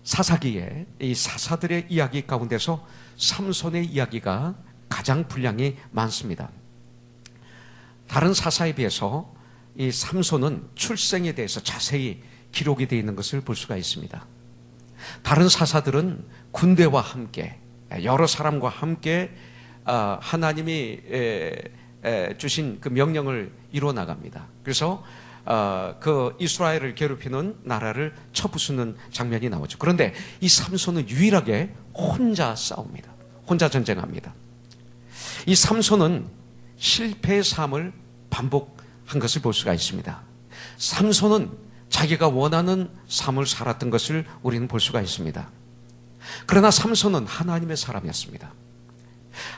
사사기에 이 사사들의 이야기 가운데서 삼손의 이야기가 가장 분량이 많습니다. 다른 사사에 비해서 이 삼손은 출생에 대해서 자세히 기록이 되어 있는 것을 볼 수가 있습니다. 다른 사사들은 군대와 함께 여러 사람과 함께 하나님이 주신 그 명령을 이루어 나갑니다. 그래서 그 이스라엘을 괴롭히는 나라를 쳐부수는 장면이 나오죠. 그런데 이 삼손은 유일하게 혼자 싸웁니다. 혼자 전쟁합니다. 이 삼손은 실패의 삶을 반복한 것을 볼 수가 있습니다. 삼손은 자기가 원하는 삶을 살았던 것을 우리는 볼 수가 있습니다. 그러나 삼손은 하나님의 사람이었습니다.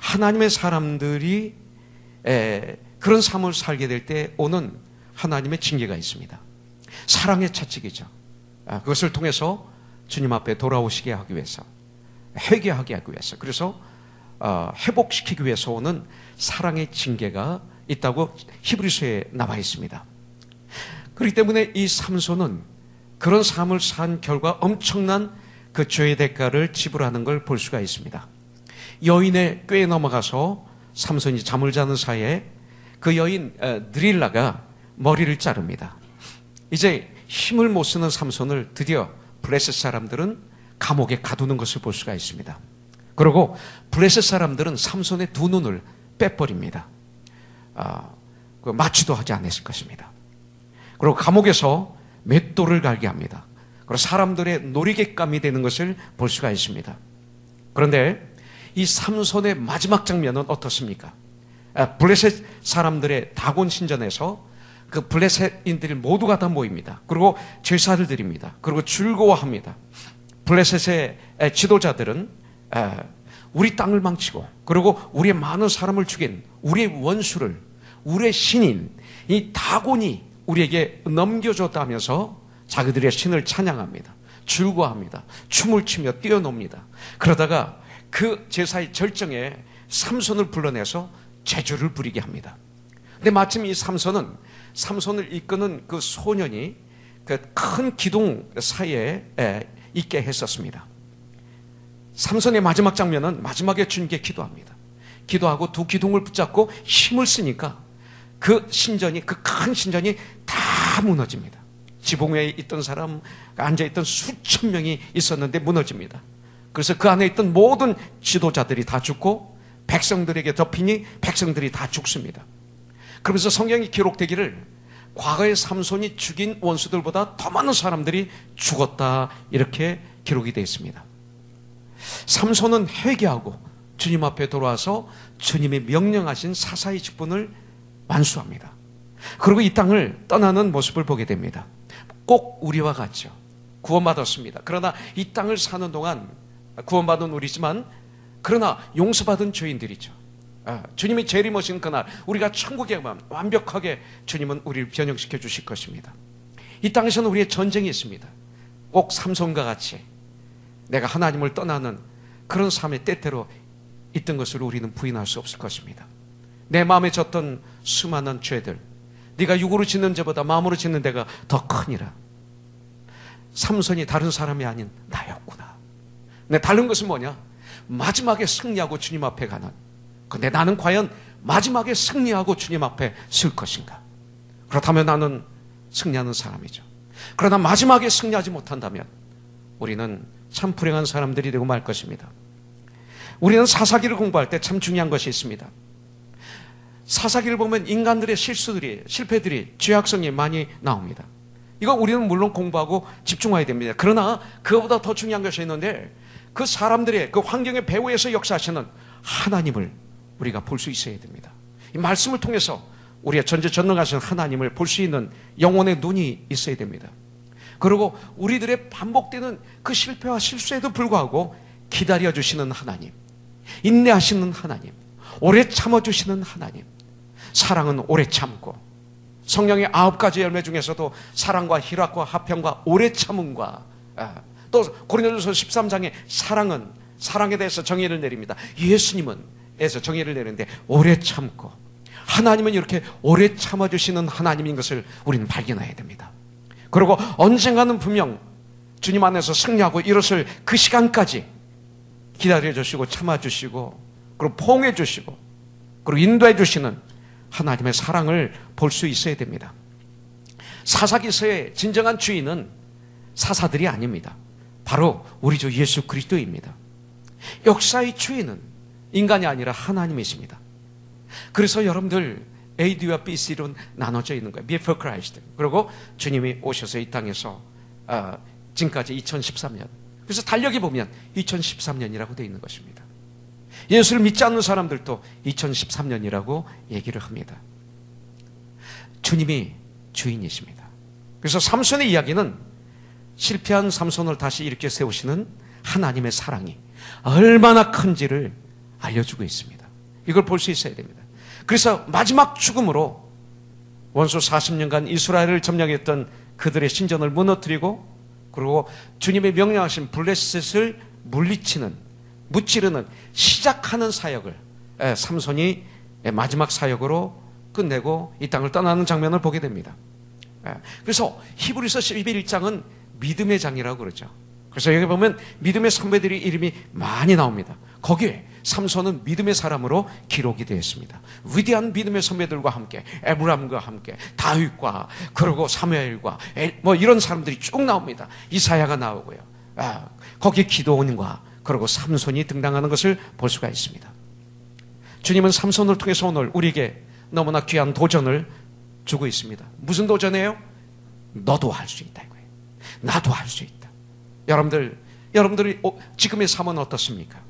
하나님의 사람들이 그런 삶을 살게 될 때 오는 하나님의 징계가 있습니다. 사랑의 차칙이죠. 그것을 통해서 주님 앞에 돌아오시게 하기 위해서, 회개하게 하기 위해서, 그래서 회복시키기 위해서 오는 사랑의 징계가 있다고 히브리서에 나와 있습니다. 그렇기 때문에 이 삼손은 그런 삶을 산 결과 엄청난 그 죄의 대가를 지불하는 걸 볼 수가 있습니다. 여인의 꾀에 넘어가서 삼손이 잠을 자는 사이에 그 여인 드릴라가 머리를 자릅니다. 이제 힘을 못 쓰는 삼손을 드디어 블레셋 사람들은 감옥에 가두는 것을 볼 수가 있습니다. 그리고 블레셋 사람들은 삼손의 두 눈을 빼버립니다. 마취도 하지 않았을 것입니다. 그리고 감옥에서 맷돌을 갈게 합니다. 그리고 사람들의 놀이객감이 되는 것을 볼 수가 있습니다. 그런데 이 삼손의 마지막 장면은 어떻습니까? 블레셋 사람들의 다곤 신전에서 그 블레셋인들이 모두가 다 모입니다. 그리고 제사를 드립니다. 그리고 즐거워합니다. 블레셋의 지도자들은 우리 땅을 망치고 그리고 우리의 많은 사람을 죽인 우리의 원수를, 우리의 신인 이 다곤이 우리에게 넘겨줬다면서 자기들의 신을 찬양합니다. 즐거워합니다. 춤을 추며 뛰어놉니다. 그러다가 그 제사의 절정에 삼손을 불러내서 제주를 부리게 합니다. 근데 마침 이 삼손을 이끄는 그 소년이 그 큰 기둥 사이에 있게 했었습니다. 삼손의 마지막 장면은 마지막에 주님께 기도합니다. 기도하고 두 기둥을 붙잡고 힘을 쓰니까 그 신전이, 그 큰 신전이 다 무너집니다. 지붕에 있던 사람, 앉아있던 수천 명이 있었는데 무너집니다. 그래서 그 안에 있던 모든 지도자들이 다 죽고 백성들에게 덮이니 백성들이 다 죽습니다. 그러면서 성경이 기록되기를 과거의 삼손이 죽인 원수들보다 더 많은 사람들이 죽었다, 이렇게 기록이 되어 있습니다. 삼손은 회개하고 주님 앞에 돌아와서 주님이 명령하신 사사의 직분을 완수합니다. 그리고 이 땅을 떠나는 모습을 보게 됩니다. 꼭 우리와 같죠. 구원받았습니다. 그러나 이 땅을 사는 동안 구원받은 우리지만 그러나 용서받은 죄인들이죠. 주님이 재림하신 그날 우리가 천국에 가면 완벽하게 주님은 우리를 변형시켜 주실 것입니다. 이 땅에서는 우리의 전쟁이 있습니다. 꼭 삼손과 같이 내가 하나님을 떠나는 그런 삶의 때때로 있던 것을 우리는 부인할 수 없을 것입니다. 내 마음에 졌던 수많은 죄들, 네가 육으로 짓는 죄보다 마음으로 짓는 데가 더 크니라. 삼손이 다른 사람이 아닌 나였구나. 근데 다른 것은 뭐냐? 마지막에 승리하고 주님 앞에 가는. 근데 나는 과연 마지막에 승리하고 주님 앞에 설 것인가? 그렇다면 나는 승리하는 사람이죠. 그러나 마지막에 승리하지 못한다면 우리는 참 불행한 사람들이 되고 말 것입니다. 우리는 사사기를 공부할 때 참 중요한 것이 있습니다. 사사기를 보면 인간들의 실패들이, 죄악성이 많이 나옵니다. 이거 우리는 물론 공부하고 집중해야 됩니다. 그러나 그것보다 더 중요한 것이 있는데 그 사람들의 그 환경의 배후에서 역사하시는 하나님을 우리가 볼 수 있어야 됩니다. 이 말씀을 통해서 우리의 전지전능하신 하나님을 볼 수 있는 영혼의 눈이 있어야 됩니다. 그리고 우리들의 반복되는 그 실패와 실수에도 불구하고 기다려주시는 하나님, 인내하시는 하나님, 오래 참아주시는 하나님, 사랑은 오래 참고, 성령의 9가지 열매 중에서도 사랑과 희락과 화평과 오래 참음과, 또 고린도전서 13장에 사랑은 사랑에 대해서 정의를 내립니다. 예수님은 에서 정의를 내는데 오래 참고, 하나님은 이렇게 오래 참아주시는 하나님인 것을 우리는 발견해야 됩니다. 그리고 언젠가는 분명 주님 안에서 승리하고 일어설 그 시간까지 기다려주시고 참아주시고 그리고 포옹해주시고 그리고 인도해주시는 하나님의 사랑을 볼 수 있어야 됩니다. 사사기서의 진정한 주인은 사사들이 아닙니다. 바로 우리 주 예수 그리스도입니다. 역사의 주인은 인간이 아니라 하나님이십니다. 그래서 여러분들 AD와 BC로 나눠져 있는 거예요. Before Christ. 그리고 주님이 오셔서 이 땅에서 지금까지 2013년. 그래서 달력에 보면 2013년이라고 되어 있는 것입니다. 예수를 믿지 않는 사람들도 2013년이라고 얘기를 합니다. 주님이 주인이십니다. 그래서 삼손의 이야기는 실패한 삼손을 다시 일으켜 세우시는 하나님의 사랑이 얼마나 큰지를 알려주고 있습니다. 이걸 볼 수 있어야 됩니다. 그래서 마지막 죽음으로 원수 40년간 이스라엘을 점령했던 그들의 신전을 무너뜨리고 그리고 주님의 명령하신 블레셋을 무찌르는 시작하는 사역을 삼손이 마지막 사역으로 끝내고 이 땅을 떠나는 장면을 보게 됩니다. 그래서 히브리서 11장은 믿음의 장이라고 그러죠. 그래서 여기 보면 믿음의 선배들이 이름이 많이 나옵니다. 거기에 삼손은 믿음의 사람으로 기록이 되어 있습니다. 위대한 믿음의 선배들과 함께 에브람과 함께 다윗과 그리고 사무엘과 뭐 이런 사람들이 쭉 나옵니다. 이사야가 나오고요. 거기에 기도원과 그리고 삼손이 등장하는 것을 볼 수가 있습니다. 주님은 삼손을 통해서 오늘 우리에게 너무나 귀한 도전을 주고 있습니다. 무슨 도전이에요? 너도 할 수 있다 이거예요. 나도 할 수 있다. 여러분들이 지금의 삶은 어떻습니까?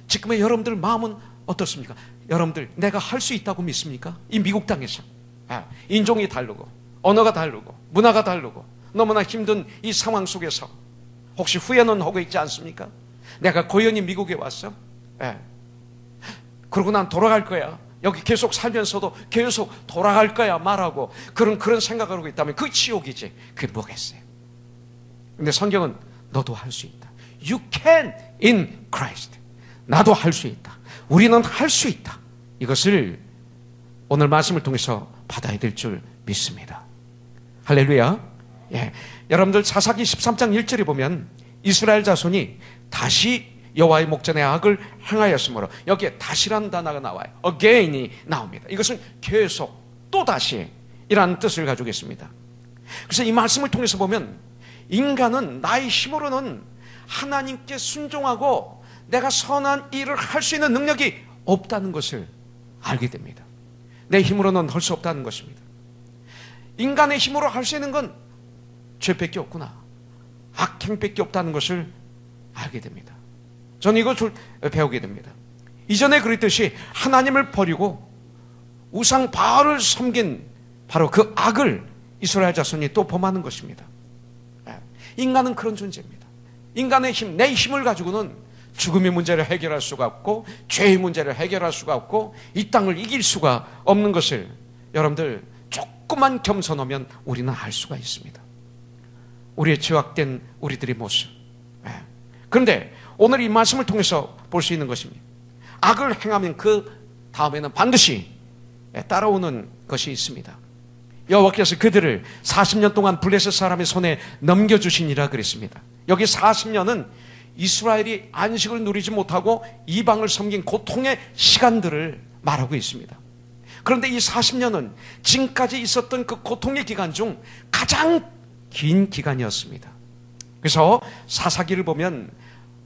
지금의 여러분들 마음은 어떻습니까? 여러분들 내가 할 수 있다고 믿습니까? 이 미국 땅에서 인종이 다르고 언어가 다르고 문화가 다르고 너무나 힘든 이 상황 속에서 혹시 후회는 하고 있지 않습니까? 내가 고연히 미국에 왔어? 그러고 난 돌아갈 거야. 여기 계속 살면서도 계속 돌아갈 거야 말하고 그런 생각을 하고 있다면 그 지옥이지. 그게 뭐겠어요? 근데 성경은 너도 할 수 있다. You can in Christ. 나도 할 수 있다. 우리는 할 수 있다. 이것을 오늘 말씀을 통해서 받아야 될 줄 믿습니다. 할렐루야. 여러분들 사사기 13장 1절에 보면 이스라엘 자손이 다시 여호와의 목전에 악을 행하였으므로 여기에 다시라는 단어가 나와요. again이 나옵니다. 이것은 계속 또다시 이라는 뜻을 가지고 있습니다. 그래서 이 말씀을 통해서 보면 인간은 나의 힘으로는 하나님께 순종하고 내가 선한 일을 할 수 있는 능력이 없다는 것을 알게 됩니다. 내 힘으로는 할 수 없다는 것입니다. 인간의 힘으로 할 수 있는 건 죄밖에 없구나. 악행밖에 없다는 것을 알게 됩니다. 저는 이것을 배우게 됩니다. 이전에 그랬듯이 하나님을 버리고 우상 바알을 섬긴 바로 그 악을 이스라엘 자손이 또 범하는 것입니다. 인간은 그런 존재입니다. 인간의 힘, 내 힘을 가지고는 죽음의 문제를 해결할 수가 없고 죄의 문제를 해결할 수가 없고 이 땅을 이길 수가 없는 것을 여러분들 조금만 겸손하면 우리는 알 수가 있습니다. 우리의 죄악된 우리들의 모습. 그런데 오늘 이 말씀을 통해서 볼 수 있는 것입니다. 악을 행하면 그 다음에는 반드시 따라오는 것이 있습니다. 여호와께서 그들을 40년 동안 블레셋 사람의 손에 넘겨주시니라 그랬습니다. 여기 40년은 이스라엘이 안식을 누리지 못하고 이방을 섬긴 고통의 시간들을 말하고 있습니다. 그런데 이 40년은 지금까지 있었던 그 고통의 기간 중 가장 긴 기간이었습니다. 그래서 사사기를 보면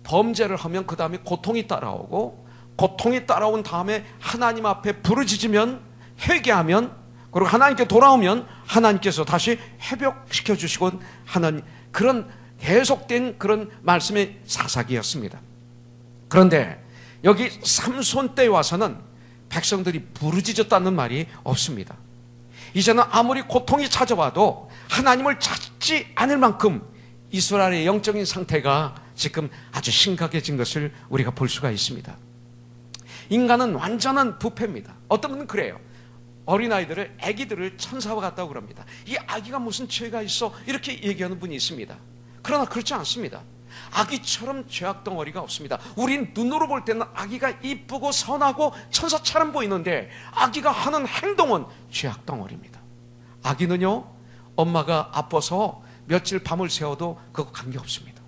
범죄를 하면 그 다음에 고통이 따라오고 고통이 따라온 다음에 하나님 앞에 부르짖으면 회개하면 그리고 하나님께 돌아오면 하나님께서 다시 회복시켜 주시고 하는 그런 계속된 그런 말씀의 사사기였습니다. 그런데 여기 삼손 때에 와서는 백성들이 부르짖었다는 말이 없습니다. 이제는 아무리 고통이 찾아와도 하나님을 찾지 않을 만큼 이스라엘의 영적인 상태가 지금 아주 심각해진 것을 우리가 볼 수가 있습니다. 인간은 완전한 부패입니다. 어떤 분은 그래요. 어린아이들을, 아기들을 천사와 같다고 그럽니다. 이 아기가 무슨 죄가 있어? 이렇게 얘기하는 분이 있습니다. 그러나 그렇지 않습니다. 아기처럼 죄악 덩어리가 없습니다. 우린 눈으로 볼 때는 아기가 이쁘고 선하고 천사처럼 보이는데 아기가 하는 행동은 죄악 덩어리입니다. 아기는요, 엄마가 아파서 며칠 밤을 새워도 그거 관계없습니다.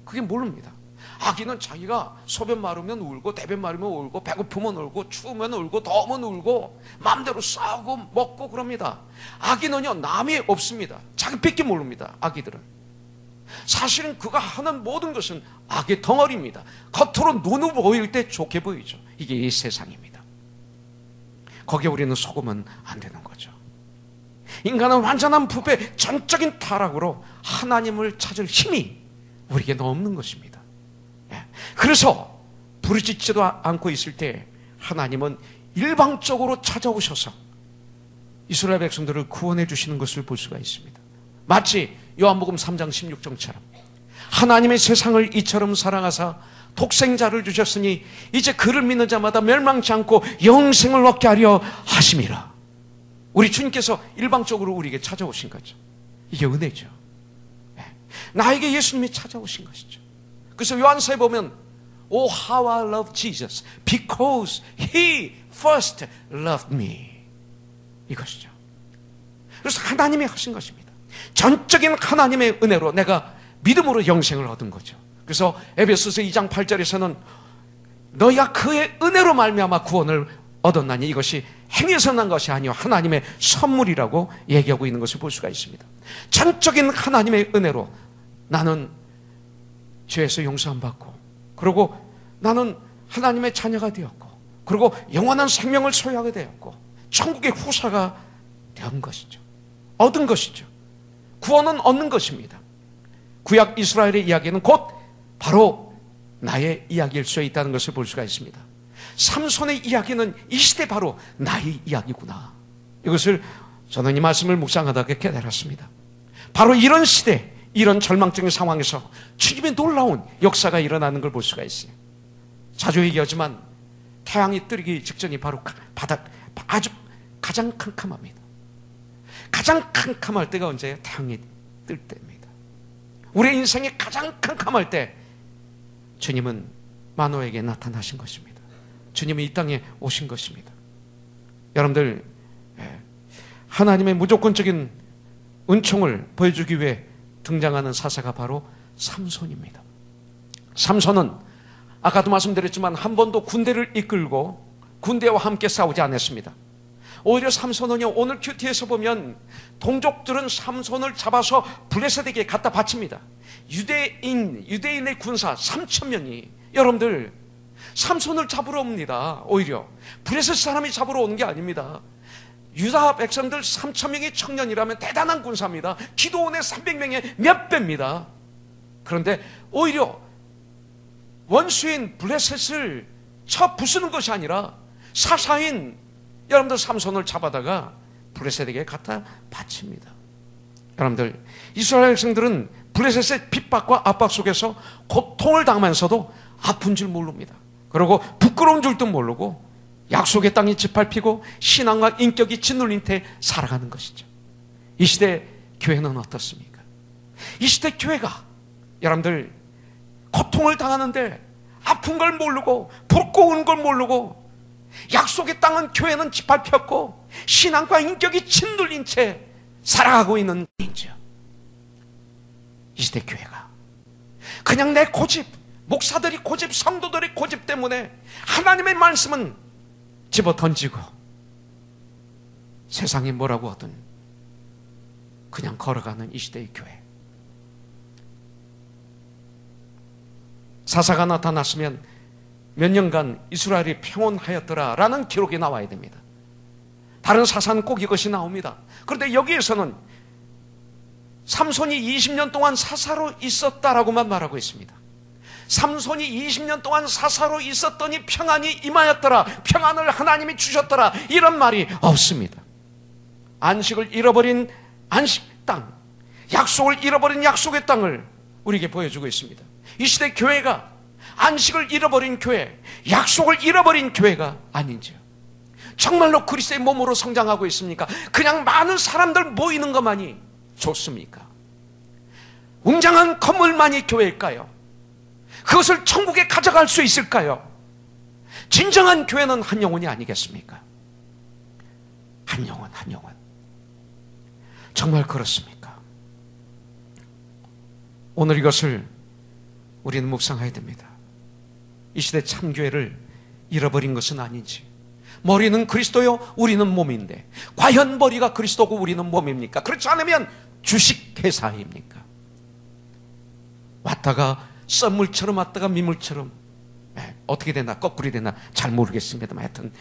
그게 모릅니다. 아기는 자기가 소변 마르면 울고 대변 마르면 울고 배고프면 울고 추우면 울고 더우면 울고 마음대로 싸우고 먹고 그럽니다. 아기는요 남이 없습니다. 자기 밖에 모릅니다. 아기들은 사실은 그가 하는 모든 것은 악의 덩어리입니다. 겉으로 눈으로 보일 때 좋게 보이죠. 이게 이 세상입니다. 거기에 우리는 속으면 안 되는 거죠. 인간은 완전한 부패, 전적인 타락으로 하나님을 찾을 힘이 우리에게는 없는 것입니다. 그래서 부르짖지도 않고 있을 때 하나님은 일방적으로 찾아오셔서 이스라엘 백성들을 구원해 주시는 것을 볼 수가 있습니다. 마치 요한복음 3장 16절처럼 하나님의 세상을 이처럼 사랑하사 독생자를 주셨으니 이제 그를 믿는 자마다 멸망치 않고 영생을 얻게 하려 하심이라. 우리 주님께서 일방적으로 우리에게 찾아오신 거죠. 이게 은혜죠. 나에게 예수님이 찾아오신 것이죠. 그래서 요한서에 보면 Oh how I love Jesus because He first loved me, 이것이죠. 그래서 하나님이 하신 것입니다. 전적인 하나님의 은혜로 내가 믿음으로 영생을 얻은 거죠. 그래서 에베소서 2장 8절에서는 너희가 그의 은혜로 말미암아 구원을 얻었나니 이것이 행위에서 난 것이 아니요 하나님의 선물이라고 얘기하고 있는 것을 볼 수가 있습니다. 전적인 하나님의 은혜로 나는 죄에서 용서함 받고, 그리고 나는 하나님의 자녀가 되었고, 그리고 영원한 생명을 소유하게 되었고 천국의 후사가 된 것이죠. 얻은 것이죠. 구원은 얻는 것입니다. 구약 이스라엘의 이야기는 곧 바로 나의 이야기일 수 있다는 것을 볼 수가 있습니다. 삼손의 이야기는 이 시대 바로 나의 이야기구나. 이것을 저는 이 말씀을 묵상하다가 깨달았습니다. 바로 이런 시대, 이런 절망적인 상황에서 주님의 놀라운 역사가 일어나는 걸 볼 수가 있어요. 자주 얘기하지만 태양이 뜨기 직전이 바로 바닥 아주 가장 캄캄합니다. 가장 캄캄할 때가 언제예요? 태양이 뜰 때입니다. 우리의 인생이 가장 캄캄할 때 주님은 마노에게 나타나신 것입니다. 주님이 이 땅에 오신 것입니다. 여러분들, 하나님의 무조건적인 은총을 보여주기 위해 등장하는 사사가 바로 삼손입니다. 삼손은 아까도 말씀드렸지만 한 번도 군대를 이끌고 군대와 함께 싸우지 않았습니다. 오히려 삼손은요, 오늘 큐티에서 보면 동족들은 삼손을 잡아서 블레셋에게 갖다 바칩니다. 유대인의 군사 3,000명이 여러분들 삼손을 잡으러 옵니다. 오히려 블레셋 사람이 잡으러 오는 게 아닙니다. 유다 백성들 3,000명의 청년이라면 대단한 군사입니다. 기도원의 300명의 몇 배입니다. 그런데 오히려 원수인 블레셋을 쳐 부수는 것이 아니라 사사인 여러분들 삼손을 잡아다가 블레셋에게 갖다 바칩니다. 여러분들, 이스라엘 백성들은 블레셋의 핍박과 압박 속에서 고통을 당하면서도 아픈 줄 모릅니다. 그리고 부끄러운 줄도 모르고 약속의 땅이 짓밟히고 신앙과 인격이 짓눌린 채 살아가는 것이죠. 이 시대 교회는 어떻습니까? 이 시대 교회가 여러분들 고통을 당하는데 아픈 걸 모르고 부끄러운 걸 모르고 약속의 땅은 교회는 짓밟혔고 신앙과 인격이 짓눌린 채 살아가고 있는 인죠. 이 시대 교회가 그냥 내 고집, 목사들이 고집, 성도들이 고집 때문에 하나님의 말씀은 집어 던지고 세상이 뭐라고 하든 그냥 걸어가는 이 시대의 교회. 사사가 나타났으면 몇 년간 이스라엘이 평온하였더라라는 기록이 나와야 됩니다. 다른 사사는 꼭 이것이 나옵니다. 그런데 여기에서는 삼손이 20년 동안 사사로 있었다라고만 말하고 있습니다. 삼손이 20년 동안 사사로 있었더니 평안이 임하였더라, 평안을 하나님이 주셨더라, 이런 말이 없습니다. 안식을 잃어버린 안식 땅, 약속을 잃어버린 약속의 땅을 우리에게 보여주고 있습니다. 이 시대 교회가 안식을 잃어버린 교회, 약속을 잃어버린 교회가 아닌지요. 정말로 그리스도의 몸으로 성장하고 있습니까? 그냥 많은 사람들 모이는 것만이 좋습니까? 웅장한 건물만이 교회일까요? 그것을 천국에 가져갈 수 있을까요? 진정한 교회는 한 영혼이 아니겠습니까? 한 영혼, 한 영혼. 정말 그렇습니까? 오늘 이것을 우리는 묵상해야 됩니다. 이 시대 참교회를 잃어버린 것은 아닌지. 머리는 그리스도요, 우리는 몸인데 과연 머리가 그리스도고 우리는 몸입니까? 그렇지 않으면 주식회사입니까? 왔다가 썰물처럼 왔다가 미물처럼, 어떻게 되나 거꾸로 되나 잘 모르겠습니다만 하여튼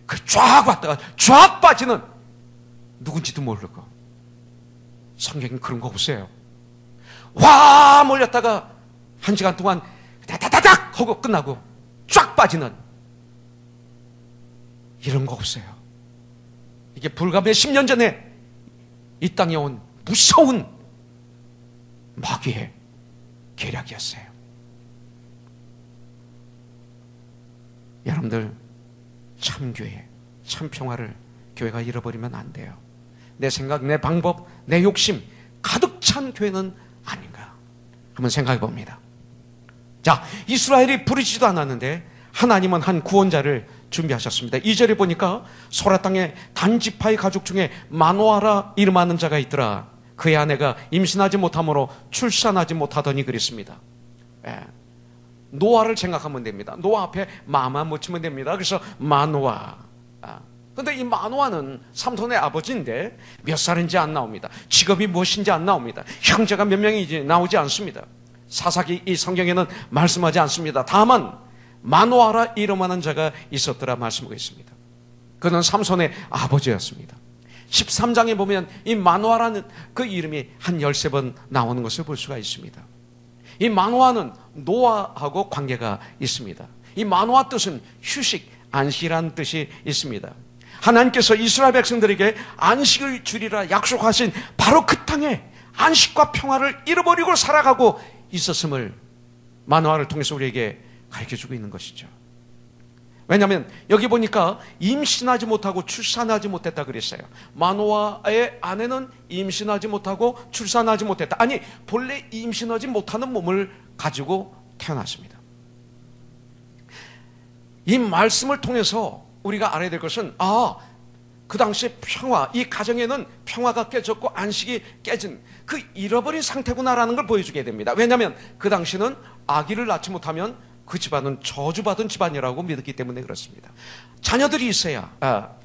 그 쫙 왔다가 쫙 빠지는, 누군지도 모르고. 성경은 그런 거 없어요. 와 몰렸다가 한 시간 동안 다다다닥 하고 끝나고 쫙 빠지는, 이런 거 없어요. 이게 불과 몇 10년 전에 이 땅에 온 무서운 마귀의 계략이었어요. 여러분들, 참교회, 참평화를 교회가 잃어버리면 안 돼요. 내 생각, 내 방법, 내 욕심 가득 찬 교회는 아닌가 한번 생각해 봅니다. 자, 이스라엘이 부르지도 않았는데 하나님은 한 구원자를 준비하셨습니다. 2절에 보니까 소라 땅에 단지파의 가족 중에 마노아라 이름하는 자가 있더라. 그의 아내가 임신하지 못함으로 출산하지 못하더니 그랬습니다. 노아를 생각하면 됩니다. 노아 앞에 마만 묻히면 됩니다. 그래서 마노아. 근데 이 마노아는 삼손의 아버지인데 몇 살인지 안 나옵니다. 직업이 무엇인지 안 나옵니다. 형제가 몇 명인지 나오지 않습니다. 사사기 이 성경에는 말씀하지 않습니다. 다만 마노아라 이름하는 자가 있었더라 말씀하고 있습니다. 그는 삼손의 아버지였습니다. 13장에 보면 이 마노아라는 그 이름이 한 13번 나오는 것을 볼 수가 있습니다. 이 마노아는 노아하고 관계가 있습니다. 이 마노아 뜻은 휴식, 안식이라는 뜻이 있습니다. 하나님께서 이스라엘 백성들에게 안식을 주리라 약속하신 바로 그 땅에 안식과 평화를 잃어버리고 살아가고 있었음을 마노아를 통해서 우리에게 가르쳐주고 있는 것이죠. 왜냐하면 여기 보니까 임신하지 못하고 출산하지 못했다 그랬어요. 마노아의 아내는 임신하지 못하고 출산하지 못했다. 아니, 본래 임신하지 못하는 몸을 가지고 태어났습니다. 이 말씀을 통해서 우리가 알아야 될 것은, 그 당시에 평화, 이 가정에는 평화가 깨졌고 안식이 깨진 그 잃어버린 상태구나라는 걸 보여주게 됩니다. 왜냐하면 그 당시는 아기를 낳지 못하면 그 집안은 저주받은 집안이라고 믿었기 때문에 그렇습니다. 자녀들이 있어야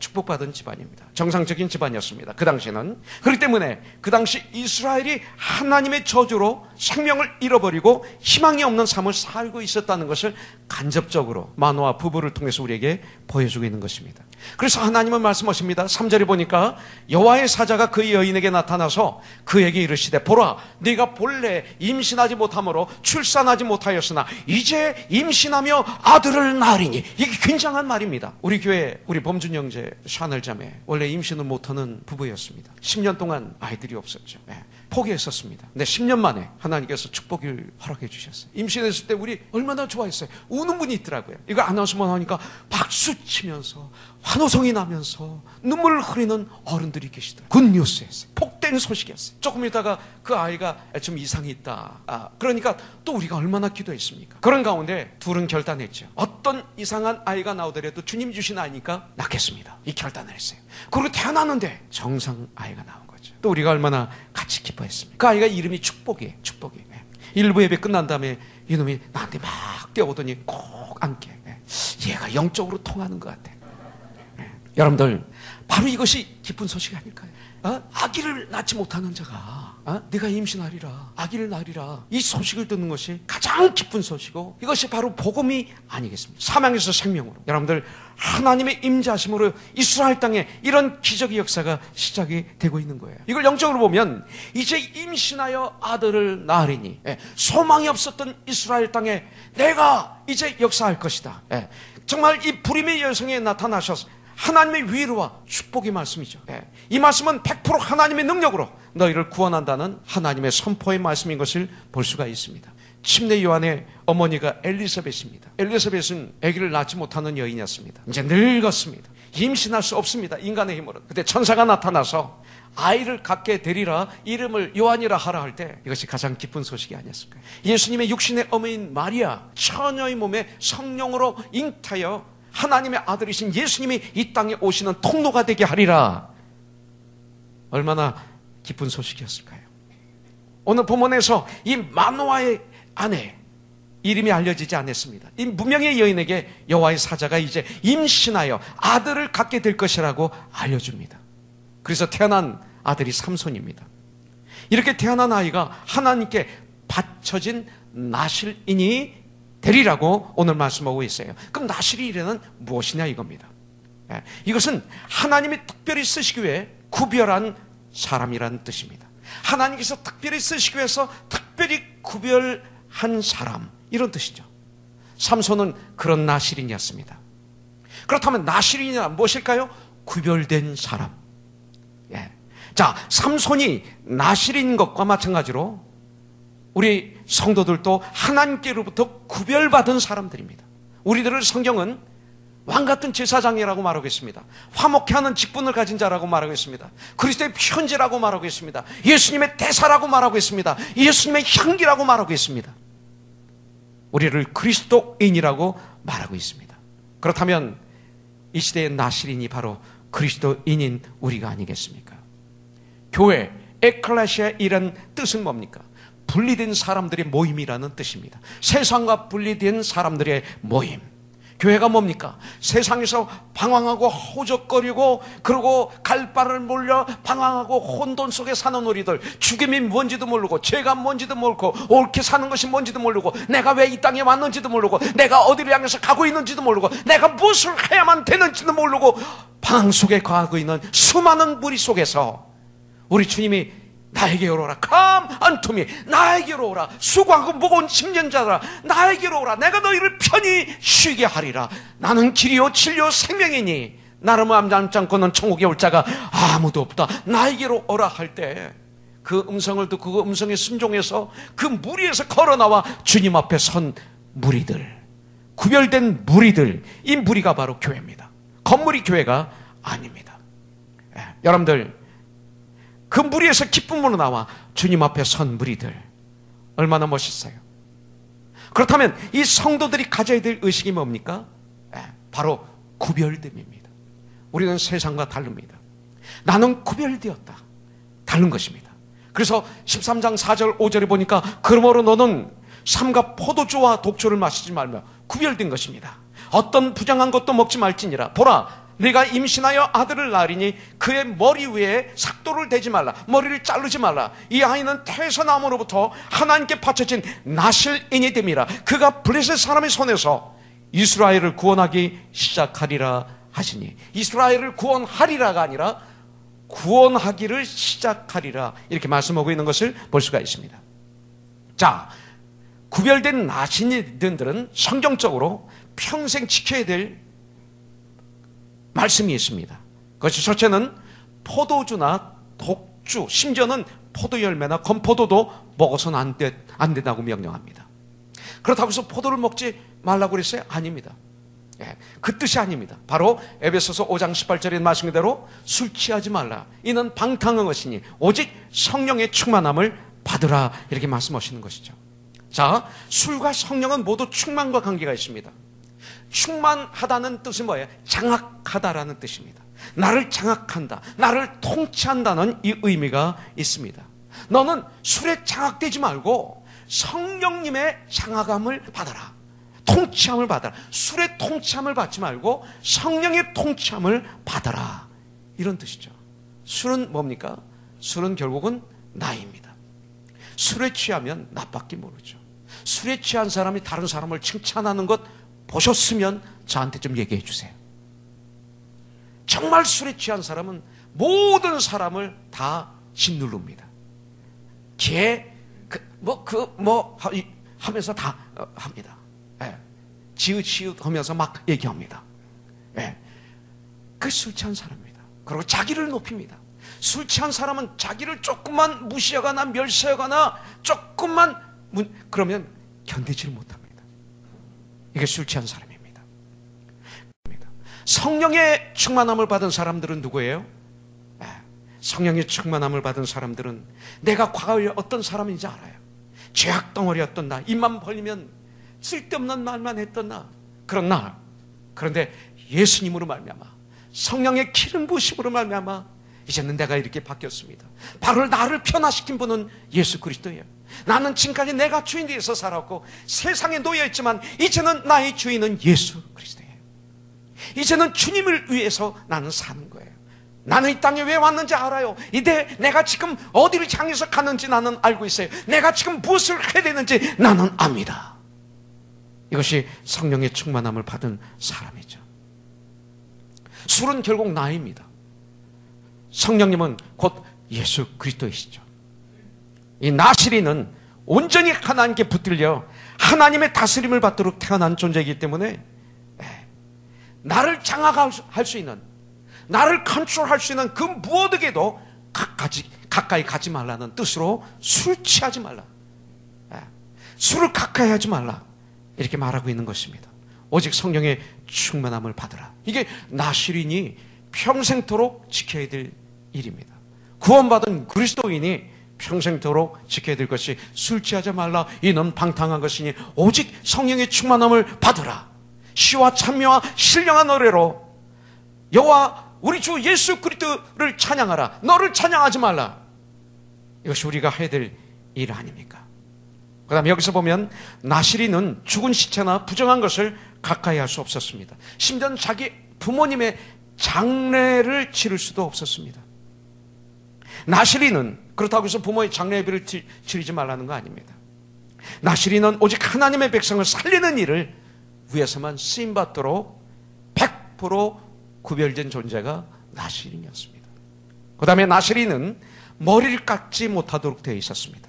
축복받은 집안입니다. 정상적인 집안이었습니다. 그 당시는. 그렇기 때문에 그 당시 이스라엘이 하나님의 저주로 생명을 잃어버리고 희망이 없는 삶을 살고 있었다는 것을 간접적으로 마노아 부부를 통해서 우리에게 보여주고 있는 것입니다. 그래서 하나님은 말씀하십니다. 3절에 보니까 여호와의 사자가 그 여인에게 나타나서 그에게 이르시되, 보라, 네가 본래 임신하지 못함으로 출산하지 못하였으나 이제 임신하며 아들을 낳으리니. 이게 굉장한 말입니다. 우리 교회, 우리 범준 형제, 샤넬 자매, 원래 임신을 못하는 부부였습니다. 10년 동안 아이들이 없었죠. 포기했었습니다. 근데 10년 만에 하나님께서 축복을 허락해 주셨어요. 임신했을 때 우리 얼마나 좋아했어요. 우는 분이 있더라고요. 이거 아나운서만 하니까 박수 치면서 환호성이 나면서 눈물을 흘리는 어른들이 계시더라고요. 굿뉴스였어요. 복된 소식이었어요. 조금 있다가 그 아이가 좀 이상이 있다. 그러니까 또 우리가 얼마나 기도했습니까? 그런 가운데 둘은 결단했죠. 어떤 이상한 아이가 나오더라도 주님 주신 아이니까 낳겠습니다. 이 결단을 했어요. 그리고 태어났는데 정상 아이가 나온 거죠. 또 우리가 얼마나 같이 기뻐했습니까? 그 아이가 이름이 축복이에요. 축복이. 일부 예배 끝난 다음에 이놈이 나한테 막 뛰어오더니 꼭 안게. 얘가 영적으로 통하는 것 같아. 여러분들, 바로 이것이 기쁜 소식이 아닐까요? 아기를 낳지 못하는 자가 네가 임신하리라, 아기를 낳으리라, 이 소식을 듣는 것이 가장 기쁜 소식이고, 이것이 바로 복음이 아니겠습니까? 사망에서 생명으로, 여러분들, 하나님의 임재하심으로 이스라엘 땅에 이런 기적의 역사가 시작이 되고 있는 거예요. 이걸 영적으로 보면 이제 임신하여 아들을 낳으리니, 소망이 없었던 이스라엘 땅에 내가 이제 역사할 것이다. 정말 이 불임의 여성에 나타나셔서 하나님의 위로와 축복의 말씀이죠. 이 말씀은 100% 하나님의 능력으로 너희를 구원한다는 하나님의 선포의 말씀인 것을 볼 수가 있습니다. 침례 요한의 어머니가 엘리사벳입니다. 엘리사벳은 아기를 낳지 못하는 여인이었습니다. 이제 늙었습니다. 임신할 수 없습니다. 인간의 힘으로. 그때 천사가 나타나서 아이를 갖게 되리라, 이름을 요한이라 하라 할 때 이것이 가장 기쁜 소식이 아니었을까요? 예수님의 육신의 어머니인 마리아, 처녀의 몸에 성령으로 잉타여 하나님의 아들이신 예수님이 이 땅에 오시는 통로가 되게 하리라. 얼마나 기쁜 소식이었을까요? 오늘 본문에서 이 마노아의 아내 이름이 알려지지 않았습니다. 이 무명의 여인에게 여호와의 사자가 이제 임신하여 아들을 갖게 될 것이라고 알려줍니다. 그래서 태어난 아들이 삼손입니다. 이렇게 태어난 아이가 하나님께 바쳐진 나실인이 되리라고 오늘 말씀하고 있어요. 그럼 나실인은 무엇이냐 이겁니다. 이것은 하나님이 특별히 쓰시기 위해 구별한 사람이라는 뜻입니다. 하나님께서 특별히 쓰시기 위해서 특별히 구별한 사람, 이런 뜻이죠. 삼손은 그런 나실인이었습니다. 그렇다면 나실인이란 무엇일까요? 구별된 사람. 자, 삼손이 나실인 것과 마찬가지로 우리 성도들도 하나님께로부터 구별받은 사람들입니다. 우리들을 성경은 왕같은 제사장이라고 말하고 있습니다. 화목케 하는 직분을 가진 자라고 말하고 있습니다. 그리스도의 편지라고 말하고 있습니다. 예수님의 대사라고 말하고 있습니다. 예수님의 향기라고 말하고 있습니다. 우리를 그리스도인이라고 말하고 있습니다. 그렇다면 이 시대의 나실인이 바로 그리스도인인 우리가 아니겠습니까? 교회, 에클레시아이라는 뜻은 뭡니까? 분리된 사람들의 모임이라는 뜻입니다. 세상과 분리된 사람들의 모임. 교회가 뭡니까? 세상에서 방황하고 허우적거리고 그러고 갈바를 몰려 방황하고 혼돈 속에 사는 우리들, 죽음이 뭔지도 모르고 죄가 뭔지도 모르고 옳게 사는 것이 뭔지도 모르고 내가 왜 이 땅에 왔는지도 모르고 내가 어디를 향해서 가고 있는지도 모르고 내가 무엇을 해야만 되는지도 모르고 방황 속에 가고 있는 수많은 무리 속에서 우리 주님이 나에게로 오라, come unto me, 나에게로 오라, 수고하고 무거운 심령자들아 나에게로 오라, 내가 너희를 편히 쉬게 하리라. 나는 길이요 진리요 생명이니 나를 맘잠지 않고는 천국에 올 자가 아무도 없다. 나에게로 오라 할 때 그 음성을 듣고 그 음성에 순종해서 그 무리에서 걸어나와 주님 앞에 선 무리들, 구별된 무리들, 이 무리가 바로 교회입니다. 건물이 교회가 아닙니다. 여러분들, 그 무리에서 기쁨으로 나와 주님 앞에 선 무리들, 얼마나 멋있어요. 그렇다면 이 성도들이 가져야 될 의식이 뭡니까? 바로 구별됨입니다. 우리는 세상과 다릅니다. 나는 구별되었다, 다른 것입니다. 그래서 13장 4절 5절에 보니까 그러므로 너는 삼가 포도주와 독주를 마시지 말며 구별된 것입니다. 어떤 부정한 것도 먹지 말지니라. 보라, 네가 임신하여 아들을 낳으리니 그의 머리 위에 삭도를 대지 말라, 머리를 자르지 말라. 이 아이는 태서나무로부터 하나님께 바쳐진 나실인이 됨이라. 그가 블레셋 사람의 손에서 이스라엘을 구원하기 시작하리라 하시니, 이스라엘을 구원하리라가 아니라 구원하기를 시작하리라, 이렇게 말씀하고 있는 것을 볼 수가 있습니다. 자, 구별된 나실인들은 성경적으로 평생 지켜야 될 말씀이 있습니다. 그것이 첫째는 포도주나 독주, 심지어는 포도열매나 건포도도 먹어서는 안 된다고 명령합니다. 그렇다고 해서 포도를 먹지 말라고 그랬어요? 아닙니다. 그 뜻이 아닙니다. 바로 에베소서 5장 18절에 말씀 그대로 술 취하지 말라, 이는 방탕한 것이니 오직 성령의 충만함을 받으라, 이렇게 말씀하시는 것이죠. 자, 술과 성령은 모두 충만과 관계가 있습니다. 충만하다는 뜻은 뭐예요? 장악하다라는 뜻입니다. 나를 장악한다, 나를 통치한다는 이 의미가 있습니다. 너는 술에 장악되지 말고 성령님의 장악함을 받아라, 통치함을 받아라. 술의 통치함을 받지 말고 성령의 통치함을 받아라, 이런 뜻이죠. 술은 뭡니까? 술은 결국은 나입니다. 술에 취하면 나밖에 모르죠. 술에 취한 사람이 다른 사람을 칭찬하는 것 보셨으면 저한테 좀 얘기해 주세요. 정말 술에 취한 사람은 모든 사람을 다 짓누릅니다. 하면서 다 합니다. 지읒 하면서 막 얘기합니다. 그 술 취한 사람입니다. 그리고 자기를 높입니다. 술 취한 사람은 자기를 조금만 무시하거나 멸시하거나 조금만 그러면 견디지를 못합니다. 이게 술 취한 사람입니다. 성령의 충만함을 받은 사람들은 누구예요? 성령의 충만함을 받은 사람들은 내가 과거에 어떤 사람인지 알아요. 죄악 덩어리였던 나, 입만 벌리면 쓸데없는 말만 했던 나, 그런 나. 그런데 예수님으로 말미암아, 성령의 기름 부으심으로 말미암아 이제는 내가 이렇게 바뀌었습니다. 바로 나를 변화시킨 분은 예수 그리스도예요. 나는 지금까지 내가 주인 되어서 살았고 세상에 놓여있지만 이제는 나의 주인은 예수 그리스도예요. 이제는 주님을 위해서 나는 사는 거예요. 나는 이 땅에 왜 왔는지 알아요. 이제 내가 지금 어디를 향해서 가는지 나는 알고 있어요. 내가 지금 무엇을 해야 되는지 나는 압니다. 이것이 성령의 충만함을 받은 사람이죠. 술은 결국 나입니다. 성령님은 곧 예수 그리스도이시죠. 이 나시리는 온전히 하나님께 붙들려 하나님의 다스림을 받도록 태어난 존재이기 때문에 나를 장악할 수 있는, 나를 컨트롤할 수 있는 그 무엇에게도 가까이 가지 말라는 뜻으로 술 취하지 말라, 술을 가까이 하지 말라, 이렇게 말하고 있는 것입니다. 오직 성령의 충만함을 받으라. 이게 나시린이 평생토록 지켜야 될 일입니다. 구원받은 그리스도인이 평생토록 지켜야 될 것이 술 취하지 말라, 이는 방탕한 것이니 오직 성령의 충만함을 받으라. 시와 찬미와 신령한 노래로 여호와 우리 주 예수 그리스도를 찬양하라. 너를 찬양하지 말라. 이것이 우리가 해야 될 일 아닙니까? 그 다음에 여기서 보면 나시린은 죽은 시체나 부정한 것을 가까이 할 수 없었습니다. 심지어 자기 부모님의 장례를 치를 수도 없었습니다. 나시린은 그렇다고 해서 부모의 장례 예배를 치르지 말라는 거 아닙니다. 나시린은 오직 하나님의 백성을 살리는 일을 위해서만 쓰임받도록 100% 구별된 존재가 나시린이었습니다. 그 다음에 나시린은 머리를 깎지 못하도록 되어 있었습니다.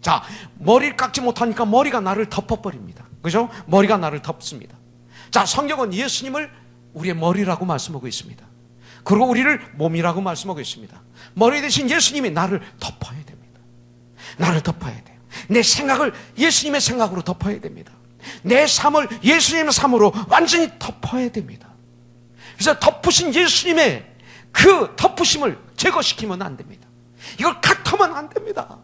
자, 머리를 깎지 못하니까 머리가 나를 덮어버립니다. 그죠? 머리가 나를 덮습니다. 자, 성경은 예수님을 우리의 머리라고 말씀하고 있습니다. 그리고 우리를 몸이라고 말씀하고 있습니다. 머리 대신 예수님이 나를 덮어야 됩니다. 나를 덮어야 돼요. 내 생각을 예수님의 생각으로 덮어야 됩니다. 내 삶을 예수님의 삶으로 완전히 덮어야 됩니다. 그래서 덮으신 예수님의 그 덮으심을 제거시키면 안 됩니다. 이걸 카터면 안 됩니다.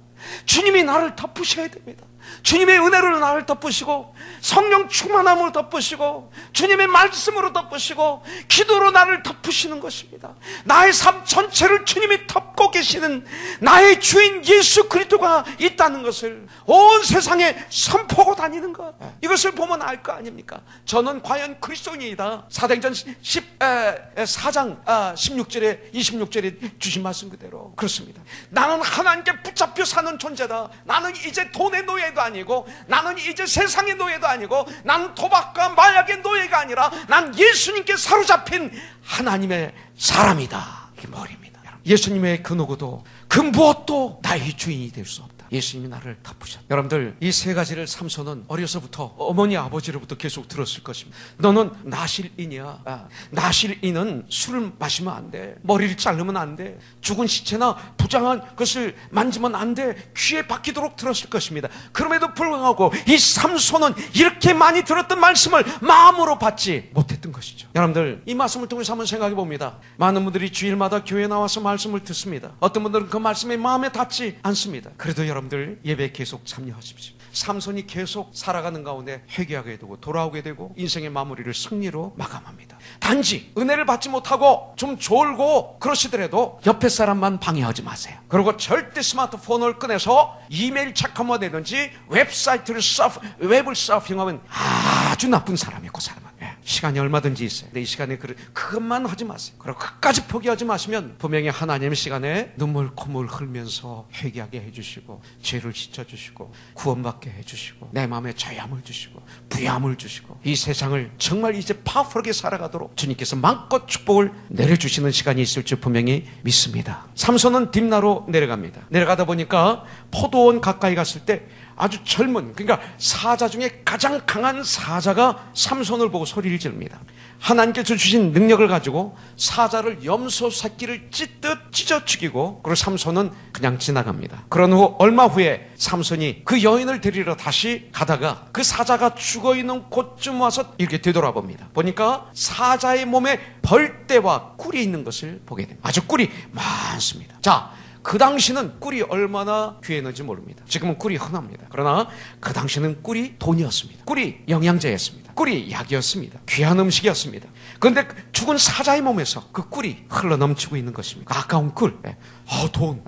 주님이 나를 덮으셔야 됩니다. 주님의 은혜로 나를 덮으시고 성령 충만함으로 덮으시고 주님의 말씀으로 덮으시고 기도로 나를 덮으시는 것입니다. 나의 삶 전체를 주님이 덮고 계시는 나의 주인 예수 그리스도가 있다는 것을 온 세상에 선포하고 다니는 것, 이것을 보면 알 거 아닙니까? 저는 과연 그리스도인이다. 사도행전 4장 16절에 26절에 주신 말씀 그대로 그렇습니다. 나는 하나님께 붙잡혀 사는 존재다. 나는 이제 돈의 노예도 아니고 나는 이제 세상의 노예도 아니고 나는 도박과 마약의 노예가 아니라 난 예수님께 사로잡힌 하나님의 사람이다. 이게 머리입니다. 예수님의 그 누구도 그 무엇도 나의 주인이 될 수 없다. 예수님이 나를 덮으셨다. 여러분들 이 세 가지를 삼손은 어려서부터 어머니 아버지로부터 계속 들었을 것입니다. 너는 나실인이야. 나실인은 술을 마시면 안 돼. 머리를 자르면 안 돼. 죽은 시체나 부정한 것을 만지면 안 돼. 귀에 박히도록 들었을 것입니다. 그럼에도 불구하고 이 삼손은 이렇게 많이 들었던 말씀을 마음으로 받지 못했던 것이죠. 여러분들 이 말씀을 통해서 한번 생각해 봅니다. 많은 분들이 주일마다 교회에 나와서 말씀을 듣습니다. 어떤 분들은 그 말씀이 마음에 닿지 않습니다. 그래도 여러분들 예배에 계속 참여하십시오. 삼손이 계속 살아가는 가운데 회개하게 되고 돌아오게 되고 인생의 마무리를 승리로 마감합니다. 단지 은혜를 받지 못하고 좀 졸고 그러시더라도 옆에 사람만 방해하지 마세요. 그리고 절대 스마트폰을 꺼내서 이메일 체크하면 되든지 웹을 서핑하면 아주 나쁜 사람이에요. 그 사람은. 시간이 얼마든지 있어요. 근데 이 시간에 그것만 하지 마세요. 그리고 끝까지 포기하지 마시면 분명히 하나님의 시간에 눈물 콧물 흘면서 회개하게 해주시고 죄를 씻어주시고 구원받게 해주시고 내 마음에 자유함을 주시고 부유함을 주시고 이 세상을 정말 이제 파워풀하게 살아가도록 주님께서 마음껏 축복을 내려주시는 시간이 있을 줄 분명히 믿습니다. 삼손은 딥나로 내려갑니다. 내려가다 보니까 포도원 가까이 갔을 때 아주 젊은, 그러니까 사자 중에 가장 강한 사자가 삼손을 보고 소리를 지릅니다. 하나님께서 주신 능력을 가지고 사자를 염소 새끼를 찢듯 찢어 죽이고 그리고 삼손은 그냥 지나갑니다. 그런 후 얼마 후에 삼손이 그 여인을 데리러 다시 가다가 그 사자가 죽어있는 곳쯤 와서 이렇게 되돌아봅니다. 보니까 사자의 몸에 벌떼와 꿀이 있는 것을 보게 됩니다. 아주 꿀이 많습니다. 자, 그 당시는 꿀이 얼마나 귀했는지 모릅니다. 지금은 꿀이 흔합니다. 그러나 그 당시는 꿀이 돈이었습니다. 꿀이 영양제였습니다. 꿀이 약이었습니다. 귀한 음식이었습니다. 그런데 죽은 사자의 몸에서 그 꿀이 흘러넘치고 있는 것입니다. 아까운 꿀, 돈,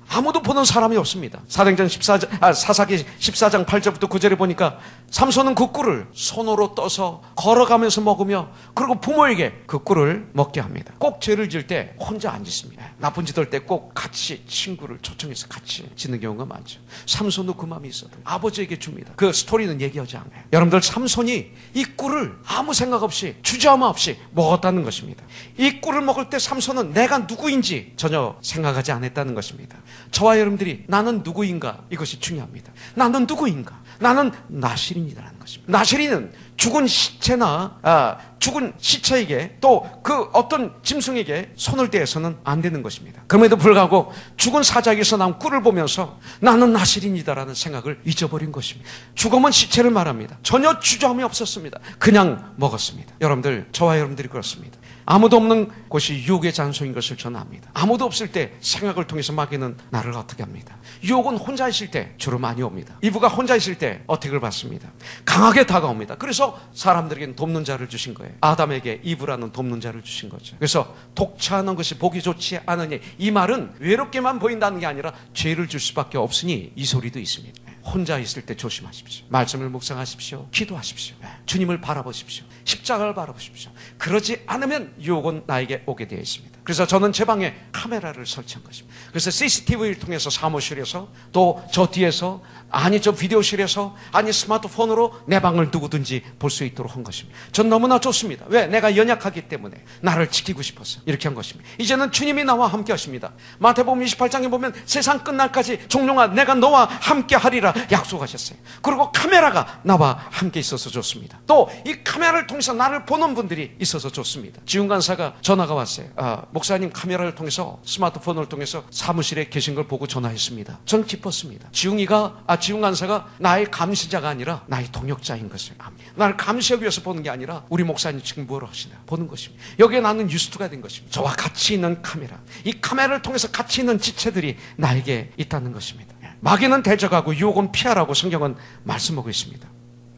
아무도 보는 사람이 없습니다. 사사기 14장 8절부터 9절에 보니까 삼손은 그 꿀을 손으로 떠서 걸어가면서 먹으며, 그리고 부모에게 그 꿀을 먹게 합니다. 꼭 죄를 지을 때 혼자 안 짓습니다. 나쁜 짓 할 때 꼭 같이 친구를 초청해서 같이 짓는 경우가 많죠. 삼손도 그 마음이 있어도 아버지에게 줍니다. 그 스토리는 얘기하지 않아요. 여러분들, 삼손이 이 꿀을 아무 생각 없이, 주저함 없이 먹었다는 것입니다. 이 꿀을 먹을 때 삼손은 내가 누구인지 전혀 생각하지 않았다는 것입니다. 저와 여러분들이 나는 누구인가, 이것이 중요합니다. 나는 누구인가? 나는 나실인이라는 것입니다. 나실인은 죽은 시체나 죽은 시체에게, 또 그 어떤 짐승에게 손을 대해서는 안 되는 것입니다. 그럼에도 불구하고 죽은 사자에게서 나온 꿀을 보면서 나는 나실인이다라는 생각을 잊어버린 것입니다. 죽음은 시체를 말합니다. 전혀 주저함이 없었습니다. 그냥 먹었습니다. 여러분들, 저와 여러분들이 그렇습니다. 아무도 없는 곳이 유혹의 장소인 것을 저는 압니다. 아무도 없을 때 생각을 통해서 마귀는 나를 어떻게 합니다. 유혹은 혼자 있을 때 주로 많이 옵니다. 이브가 혼자 있을 때 어택을 받습니다. 강하게 다가옵니다. 그래서 사람들에게는 돕는 자를 주신 거예요. 아담에게 이브라는 돕는 자를 주신 거죠. 그래서 독차하는 것이 보기 좋지 않으니, 이 말은 외롭게만 보인다는 게 아니라 죄를 줄 수밖에 없으니 이 소리도 있습니다. 혼자 있을 때 조심하십시오. 말씀을 묵상하십시오. 기도하십시오. 주님을 바라보십시오. 십자가를 바라보십시오. 그러지 않으면 유혹은 나에게 오게 되어 있습니다. 그래서 저는 제 방에 카메라를 설치한 것입니다. 그래서 CCTV를 통해서 사무실에서, 또 저 뒤에서, 아니 저 비디오실에서, 아니 스마트폰으로 내 방을 누구든지 볼 수 있도록 한 것입니다. 전 너무나 좋습니다. 왜? 내가 연약하기 때문에 나를 지키고 싶어서 이렇게 한 것입니다. 이제는 주님이 나와 함께 하십니다. 마태복음 28장에 보면 세상 끝날까지 종룡아 내가 너와 함께 하리라 약속하셨어요. 그리고 카메라가 나와 함께 있어서 좋습니다. 또 이 카메라를 통해서 나를 보는 분들이 있어서 좋습니다. 지훈 간사가 전화가 왔어요. 목사님, 카메라를 통해서, 스마트폰을 통해서 사무실에 계신 걸 보고 전화했습니다. 전 기뻤습니다. 지훈 간사가 나의 감시자가 아니라 나의 동역자인 것을 압니다. 나를 감시하기 위해서 보는 게 아니라 우리 목사님 지금 뭐를 하시나 보는 것입니다. 여기에 나는 유스트가 된 것입니다. 저와 같이 있는 카메라, 이 카메라를 통해서 같이 있는 지체들이 나에게 있다는 것입니다. 마귀는 대적하고 유혹은 피하라고 성경은 말씀하고 있습니다.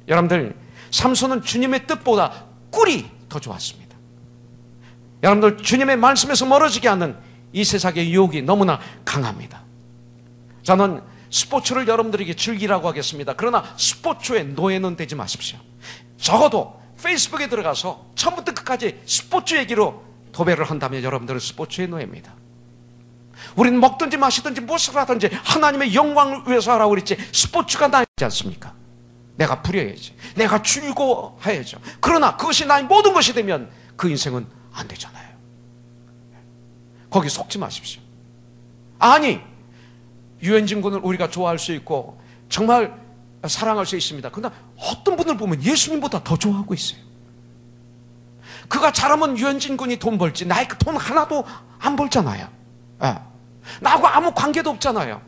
여러분들, 삼손은 주님의 뜻보다 꿀이 더 좋았습니다. 여러분들, 주님의 말씀에서 멀어지게 하는 이 세상의 유혹이 너무나 강합니다. 저는 스포츠를 여러분들에게 즐기라고 하겠습니다. 그러나 스포츠의 노예는 되지 마십시오. 적어도 페이스북에 들어가서 처음부터 끝까지 스포츠 얘기로 도배를 한다면 여러분들은 스포츠의 노예입니다. 우리는 먹든지 마시든지 무엇을 하든지 하나님의 영광을 위해서 하라고 그랬지, 스포츠가 나이지 않습니까? 내가 부려야지, 내가 즐거워해야죠. 그러나 그것이 나의 모든 것이 되면 그 인생은 안 되잖아요. 거기 속지 마십시오. 아니, 유현진 군을 우리가 좋아할 수 있고 정말 사랑할 수 있습니다. 그러나 어떤 분을 보면 예수님보다 더 좋아하고 있어요. 그가 잘하면 유현진 군이 돈 벌지 나의 그 돈 하나도 안 벌잖아요. 나하고 아무 관계도 없잖아요.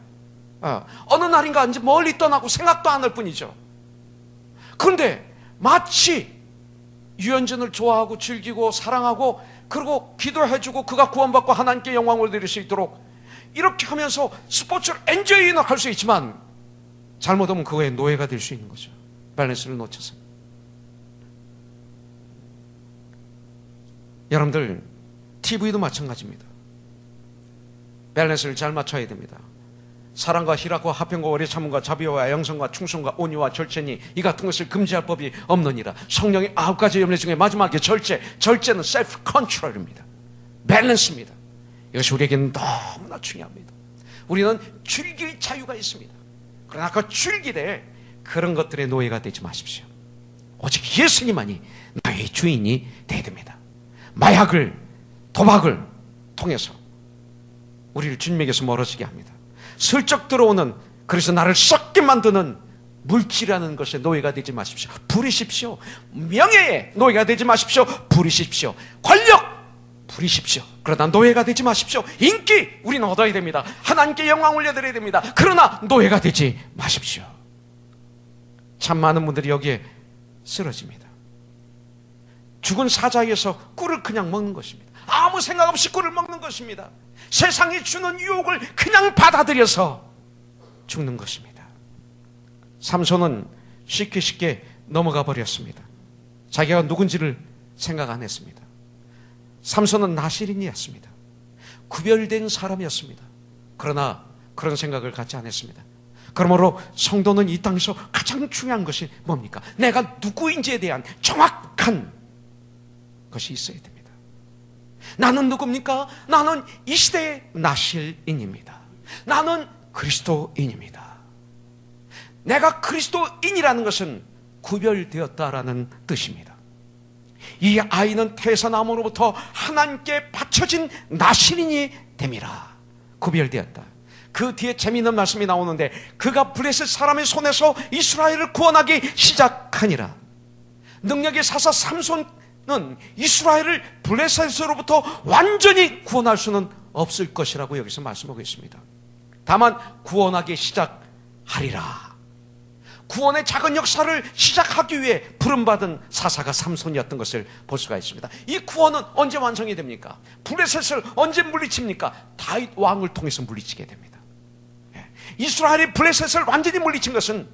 어느 날인가 이제 멀리 떠나고 생각도 안 할 뿐이죠. 그런데 마치 유현진을 좋아하고 즐기고 사랑하고, 그리고 기도해주고 그가 구원받고 하나님께 영광을 드릴 수 있도록 이렇게 하면서 스포츠를 엔조이는 할 수 있지만, 잘못하면 그거에 노예가 될 수 있는 거죠. 밸런스를 놓쳐서. 여러분들, TV도 마찬가지입니다. 밸런스를 잘 맞춰야 됩니다. 사랑과 희락과 화평과 오래 참음과 자비와 양성과 충성과 온유와 절제니 이 같은 것을 금지할 법이 없느니라. 성령의 9가지 염려 중에 마지막에 절제는 셀프 컨트롤입니다. 밸런스입니다. 이것이 우리에게는 너무나 중요합니다. 우리는 즐길 자유가 있습니다. 그러나 그 즐길에 그런 것들의 노예가 되지 마십시오. 오직 예수님만이 나의 주인이 되어야 됩니다. 마약을, 도박을 통해서 우리를 주님에게서 멀어지게 합니다. 슬쩍 들어오는, 그래서 나를 썩게 만드는 물질이라는 것에 노예가 되지 마십시오. 부리십시오. 명예의 노예가 되지 마십시오. 부리십시오. 권력 부리십시오. 그러나 노예가 되지 마십시오. 인기 우리는 얻어야 됩니다. 하나님께 영광 올려드려야 됩니다. 그러나 노예가 되지 마십시오. 참 많은 분들이 여기에 쓰러집니다. 죽은 사자에서 꿀을 그냥 먹는 것입니다. 아무 생각 없이 꿀을 먹는 것입니다. 세상이 주는 유혹을 그냥 받아들여서 죽는 것입니다. 삼손은 쉽게 넘어가 버렸습니다. 자기가 누군지를 생각 안 했습니다. 삼손은 나실인이었습니다. 구별된 사람이었습니다. 그러나 그런 생각을 갖지 않았습니다. 그러므로 성도는 이 땅에서 가장 중요한 것이 뭡니까? 내가 누구인지에 대한 정확한 것이 있어야 됩니다. 나는 누굽니까? 나는 이 시대의 나실인입니다. 나는 그리스도인입니다. 내가 그리스도인이라는 것은 구별되었다라는 뜻입니다. 이 아이는 태사나무로부터 하나님께 바쳐진 나실인이 됨이라. 구별되었다. 그 뒤에 재미있는 말씀이 나오는데 그가 블레셋 사람의 손에서 이스라엘을 구원하기 시작하니라. 능력의 사사 삼손은 이스라엘을 블레셋으로부터 완전히 구원할 수는 없을 것이라고 여기서 말씀하고 있습니다. 다만 구원하기 시작하리라. 구원의 작은 역사를 시작하기 위해 부름받은 사사가 삼손이었던 것을 볼 수가 있습니다. 이 구원은 언제 완성이 됩니까? 블레셋을 언제 물리칩니까? 다윗 왕을 통해서 물리치게 됩니다. 이스라엘이 블레셋을 완전히 물리친 것은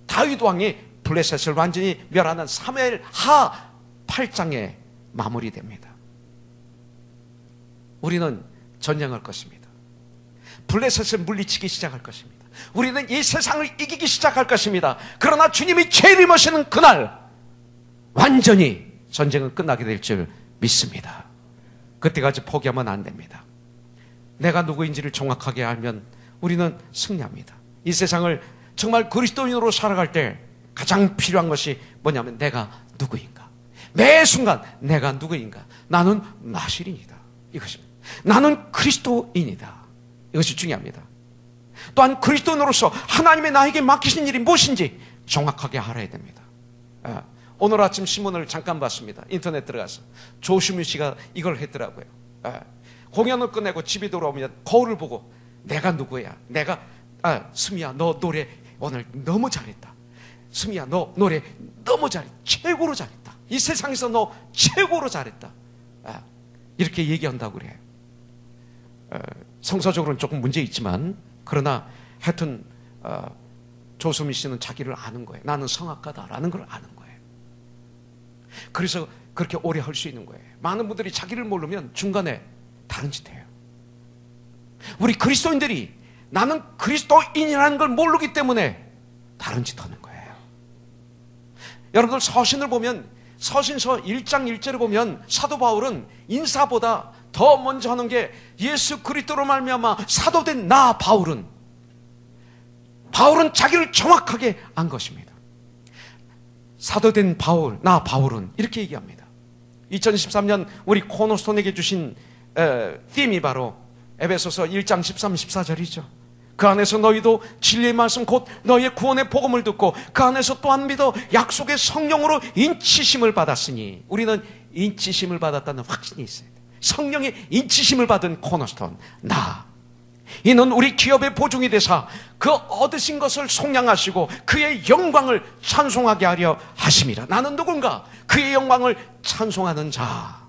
다윗 왕이 블레셋을 완전히 멸하는 사무엘 하 8장에 마무리됩니다. 우리는 전쟁할 것입니다. 블레셋을 물리치기 시작할 것입니다. 우리는 이 세상을 이기기 시작할 것입니다. 그러나 주님이 재림하시는 그날 완전히 전쟁은 끝나게 될 줄 믿습니다. 그때까지 포기하면 안 됩니다. 내가 누구인지를 정확하게 알면 우리는 승리합니다. 이 세상을 정말 그리스도인으로 살아갈 때 가장 필요한 것이 뭐냐면 내가 누구인가. 매 순간 내가 누구인가. 나는 나실인이다. 이것입니다. 나는 그리스도인이다. 이것이 중요합니다. 또한 그리스도인으로서 하나님의 나에게 맡기신 일이 무엇인지 정확하게 알아야 됩니다. 오늘 아침 신문을 잠깐 봤습니다. 인터넷 들어가서 조슈미 씨가 이걸 했더라고요. 공연을 끝내고 집에 돌아오면 거울을 보고 내가 누구야? 스미야 너 노래 오늘 너무 잘했다. 스미야 너 노래 너무 잘했다. 최고로 잘했다. 이 세상에서 너 최고로 잘했다. 이렇게 얘기한다고 그래요. 성서적으로는 조금 문제 있지만 그러나 하여튼 조수미 씨는 자기를 아는 거예요. 나는 성악가다라는 걸 아는 거예요. 그래서 그렇게 오래 할 수 있는 거예요. 많은 분들이 자기를 모르면 중간에 다른 짓 해요. 우리 그리스도인들이 나는 그리스도인이라는 걸 모르기 때문에 다른 짓 하는 거예요. 여러분들 서신을 보면 서신서 1장 1절을 보면 사도 바울은 인사보다 더 먼저 하는 게 예수 그리스도로 말미암아 사도된 나 바울은 자기를 정확하게 안 것입니다. 사도된 바울, 나 바울은 이렇게 얘기합니다. 2013년 우리 코너스톤에게 주신 팀이 바로 에베소서 1장 13, 14절이죠. 그 안에서 너희도 진리의 말씀 곧 너희의 구원의 복음을 듣고 그 안에서 또한 믿어 약속의 성령으로 인치심을 받았으니 우리는 인치심을 받았다는 확신이 있어요. 성령의 인치심을 받은 코너스톤 이는 우리 기업의 보증이 되사 그 얻으신 것을 속량하시고 그의 영광을 찬송하게 하려 하심이라. 나는 누군가? 그의 영광을 찬송하는 자.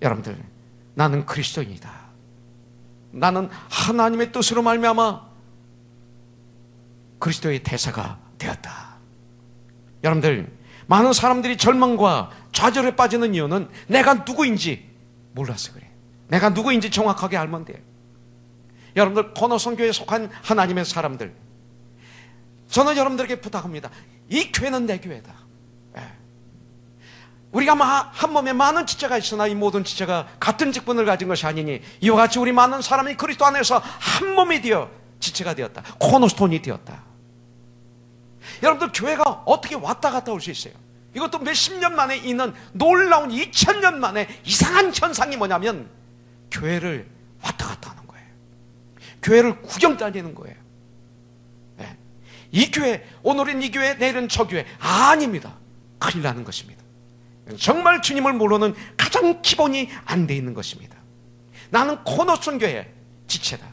여러분들, 나는 그리스도인이다. 나는 하나님의 뜻으로 말미암아 그리스도의 대사가 되었다. 여러분들, 많은 사람들이 절망과 좌절에 빠지는 이유는 내가 누구인지 몰라서 그래. 내가 누구인지 정확하게 알면 돼요. 여러분들, 코너선교에 속한 하나님의 사람들, 저는 여러분들에게 부탁합니다. 이 교회는 내 교회다. 우리가 한 몸에 많은 지체가 있으나 이 모든 지체가 같은 직분을 가진 것이 아니니 이와 같이 우리 많은 사람이 그리스도 안에서 한 몸이 되어 지체가 되었다. 코너스톤이 되었다. 여러분들, 교회가 어떻게 왔다 갔다 올 수 있어요? 이것도 몇십 년 만에 있는 놀라운 2000년 만에 이상한 현상이 뭐냐면 교회를 왔다 갔다 하는 거예요. 교회를 구경 다니는 거예요. 네. 이 교회, 오늘은 이 교회, 내일은 저 교회. 아닙니다. 큰일 나는 것입니다. 정말 주님을 모르는 가장 기본이 안 돼 있는 것입니다. 나는 코너스톤 교회 지체다.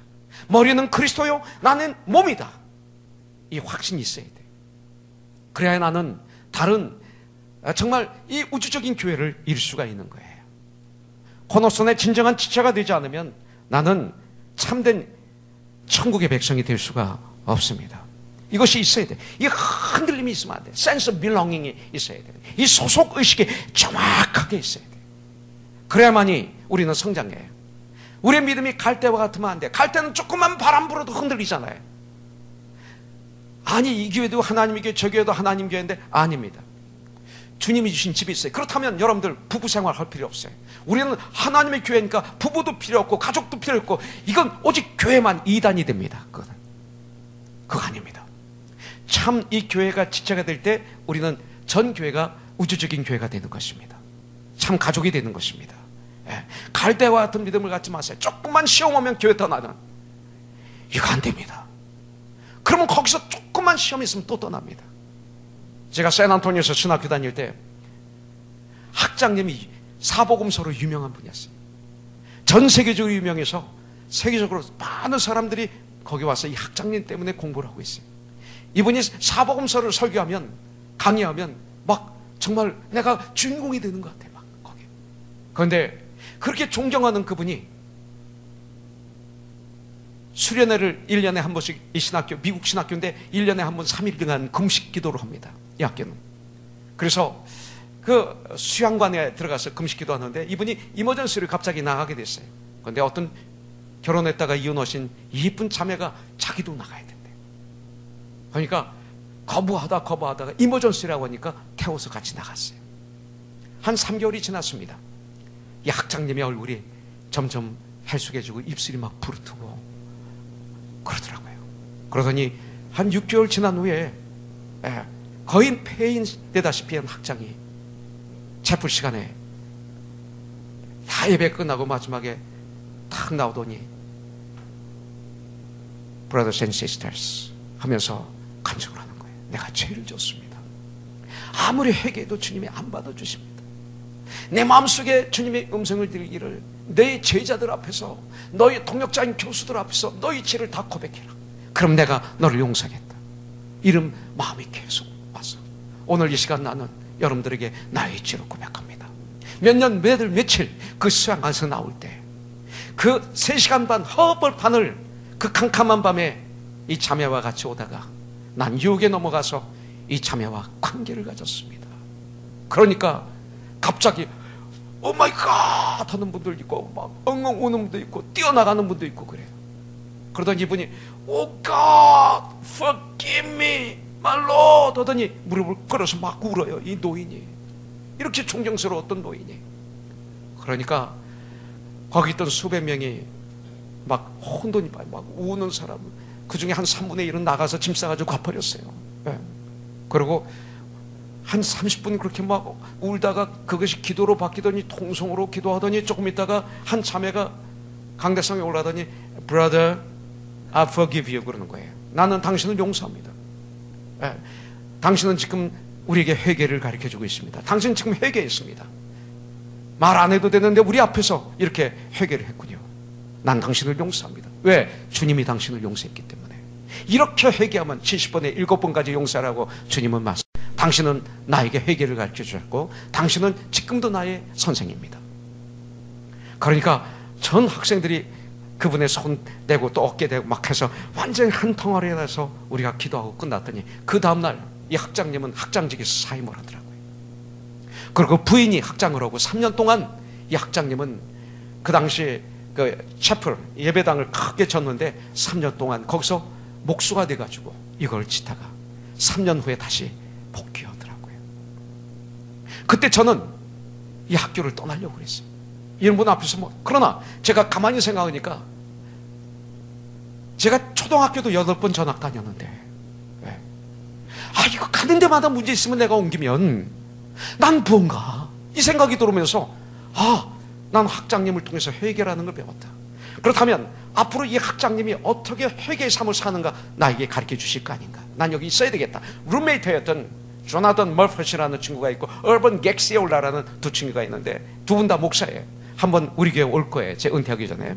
머리는 그리스도요, 나는 몸이다. 이 확신이 있어야 돼. 그래야 나는 다른 정말 이 우주적인 교회를 이룰 수가 있는 거예요. 코너스톤의 진정한 지체가 되지 않으면 나는 참된 천국의 백성이 될 수가 없습니다. 이것이 있어야 돼. 이 흔들림이 느낌이 있으면 안 돼. sense of belonging이 있어야 돼. 이 소속의식이 정확하게 있어야 돼. 그래야만이 우리는 성장해요. 우리의 믿음이 갈대와 같으면 안 돼. 갈대는 조금만 바람 불어도 흔들리잖아요. 아니, 이 교회도 하나님 교회, 저 교회도 하나님 교회인데 아닙니다. 주님이 주신 집이 있어요. 그렇다면 여러분들 부부 생활할 필요 없어요. 우리는 하나님의 교회니까 부부도 필요 없고 가족도 필요 없고, 이건 오직 교회만 이단이 됩니다. 그거 아닙니다. 참 이 교회가 지체가 될 때 우리는 전 교회가 우주적인 교회가 되는 것입니다. 참 가족이 되는 것입니다. 갈대와 같은 믿음을 갖지 마세요. 조금만 시험 오면 교회 떠나는, 이거 안 됩니다. 그러면 거기서 조금만 시험 있으면 또 떠납니다. 제가 샌안토니오에서 신학교 다닐 때 학장님이 사복음서로 유명한 분이었어요. 전 세계적으로 유명해서 세계적으로 많은 사람들이 거기 와서 이 학장님 때문에 공부를 하고 있어요. 이분이 사복음서를 설교하면, 강의하면 막 정말 내가 주인공이 되는 것 같아요. 막 거기. 그런데 그렇게 존경하는 그분이 수련회를 1년에 한 번씩, 이 신학교, 미국 신학교인데 1년에 한 번 3일간 금식 기도를 합니다. 이 학교는. 그래서 그 수양관에 들어가서 금식 기도하는데 이분이 이머전시를 갑자기 나가게 됐어요. 그런데 어떤 결혼했다가 이혼하신 이쁜 자매가 자기도 나가야 된대. 그러니까 거부하다가 이머전시라고 하니까 태워서 같이 나갔어요. 한 3개월이 지났습니다. 이 학장님의 얼굴이 점점 해숙해지고 입술이 막 부르트고 그러더라고요. 그러더니 한 6개월 지난 후에 거의 폐인 되다시피 한 학장이 채플 시간에 다 예배 끝나고 마지막에 탁 나오더니 Brothers and Sisters 하면서 간증을 하는 거예요. 내가 죄를 졌습니다. 아무리 회개해도 주님이 안 받아주십니다. 내 마음속에 주님의 음성을 들기를, 너희 제자들 앞에서, 너희 동역자인 교수들 앞에서 너희 죄를 다 고백해라. 그럼 내가 너를 용서하겠다. 이런 마음이 계속 와서 오늘 이 시간 나는 여러분들에게 나의 죄를 고백합니다. 몇 년, 며칠 그 수양관에서 나올 때 그 3시간 반 허벌판을 그 캄캄한 밤에 이 자매와 같이 오다가 난 유혹에 넘어가서 이 자매와 관계를 가졌습니다. 그러니까 갑자기 오 마이 갓 하는 분들 있고 막 엉엉 우는 분도 있고 뛰어나가는 분도 있고 그래요. 그러더니 이분이 오 갓 forgive me my Lord 하더니 무릎을 꿇어서 막 울어요. 이 노인이 이렇게 존경스러웠던 노인이. 그러니까 거기 있던 수백 명이 막 혼돈이 빠져 막 우는 사람, 그 중에 한 3분의 1은 나가서 짐 싸가지고 가버렸어요. 그리고 한 30분 그렇게 막 울다가 그것이 기도로 바뀌더니 통성으로 기도하더니 조금 있다가 한 자매가 강대상에 올라더니 Brother, I forgive you 그러는 거예요. 나는 당신을 용서합니다. 당신은 지금 우리에게 회개를 가르쳐주고 있습니다. 당신은 지금 회개했습니다. 말 안 해도 되는데 우리 앞에서 이렇게 회개를 했군요. 난 당신을 용서합니다. 왜? 주님이 당신을 용서했기 때문에. 이렇게 회개하면 70번에 7번까지 용서하라고 주님은 말씀. 당신은 나에게 회개를 가르쳐 주셨고 당신은 지금도 나의 선생입니다. 그러니까 전 학생들이 그분의 손 대고 또 어깨 대고 막 해서 완전히 한 덩어리에 나서 우리가 기도하고 끝났더니 그 다음날 이 학장님은 학장직에서 사임을 하더라고요. 그리고 부인이 학장을 하고 3년 동안 이 학장님은 그 당시에 그 채플 예배당을 크게 졌는데 3년 동안 거기서 목수가 돼가지고 이걸 짓다가 3년 후에 다시 복귀하더라고요. 그때 저는 이 학교를 떠나려고 그랬어요. 이런 분 앞에서 뭐. 그러나 제가 가만히 생각하니까 제가 초등학교도 8번 전학 다녔는데 이거 가는 데마다 문제 있으면 내가 옮기면 난 뭔가 이 생각이 들어오면서 난 학장님을 통해서 회개라는 걸 배웠다. 그렇다면 앞으로 이 학장님이 어떻게 회개의 삶을 사는가 나에게 가르쳐 주실 거 아닌가. 난 여기 있어야 되겠다. 룸메이트였던 조나단 머퍼시라는 친구가 있고 얼번 객시올라라는 두 친구가 있는데 두 분 다 목사예요. 한번 우리 교회 올 거예요. 제 은퇴하기 전에.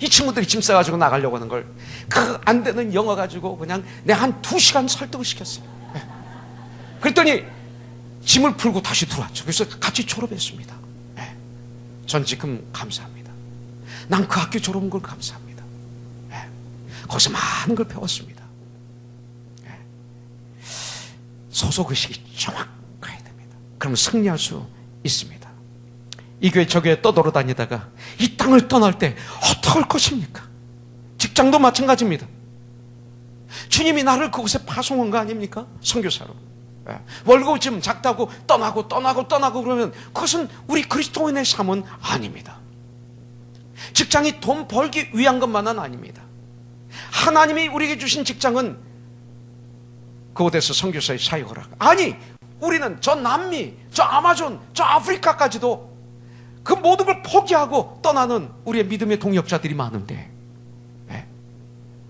이 친구들이 짐 싸가지고 나가려고 하는 걸 그 안 되는 영어 가지고 그냥 내가 한 2시간 설득을 시켰어요. 그랬더니 짐을 풀고 다시 들어왔죠. 그래서 같이 졸업했습니다. 전 지금 감사합니다. 난 그 학교 졸업한 걸 감사합니다. 거기서 많은 걸 배웠습니다. 소속의식이 정확해야 됩니다. 그럼 승리할 수 있습니다. 이 교회 저 교회 떠돌아다니다가 이 땅을 떠날 때 어떡할 것입니까? 직장도 마찬가지입니다. 주님이 나를 그곳에 파송한 거 아닙니까? 선교사로. 월급이 좀 작다고 떠나고 그러면 그것은 우리 그리스도인의 삶은 아닙니다. 직장이 돈 벌기 위한 것만은 아닙니다. 하나님이 우리에게 주신 직장은 그곳에서 선교사의 사역을 하고, 아니 우리는 저 남미, 저 아마존, 저 아프리카까지도 그 모든 걸 포기하고 떠나는 우리의 믿음의 동역자들이 많은데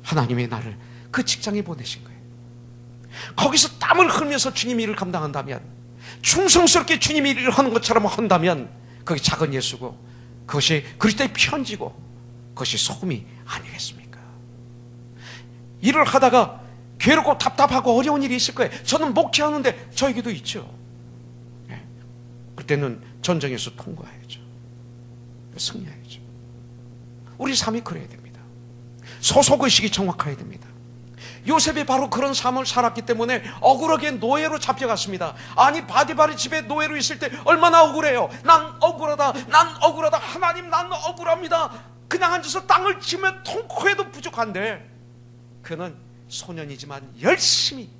하나님이 나를 그 직장에 보내신 거예요. 거기서 땀을 흘리면서 주님 일을 감당한다면, 충성스럽게 주님 일을 하는 것처럼 한다면 그게 작은 예수고 그것이 그리스도의 편지고 그것이 소금이 아니겠습니까? 일을 하다가 괴롭고 답답하고 어려운 일이 있을 거예요. 저는 목회하는데 저에게도 있죠. 그때는 전쟁에서 통과해야죠. 승리해야죠. 우리 삶이 그래야 됩니다. 소속의식이 정확해야 됩니다. 요셉이 바로 그런 삶을 살았기 때문에 억울하게 노예로 잡혀갔습니다. 아니 바디바리 집에 노예로 있을 때 얼마나 억울해요. 난 억울하다. 하나님 난 억울합니다. 그냥 앉아서 땅을 치면 통코에도 부족한데 그는 소년이지만 열심히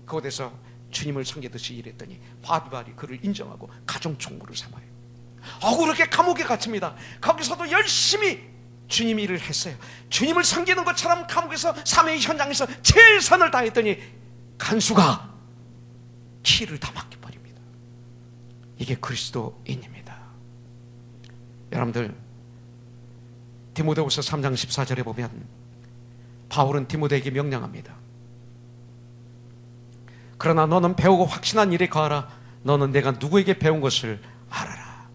그곳에서 주님을 섬기듯이 일했더니 바디바리 그를 인정하고 가정총무를 삼아요. 억울하게 감옥에 갇힙니다. 거기서도 열심히 주님 일을 했어요. 주님을 섬기는 것처럼 감옥에서 사명의 현장에서 최선을 다했더니 간수가 키를 다 맡겨버립니다. 이게 그리스도인입니다. 여러분들 디모데후서 3장 14절에 보면 바울은 디모데에게 명령합니다. 그러나 너는 배우고 확신한 일에 거하라. 너는 내가 누구에게 배운 것을 알아라.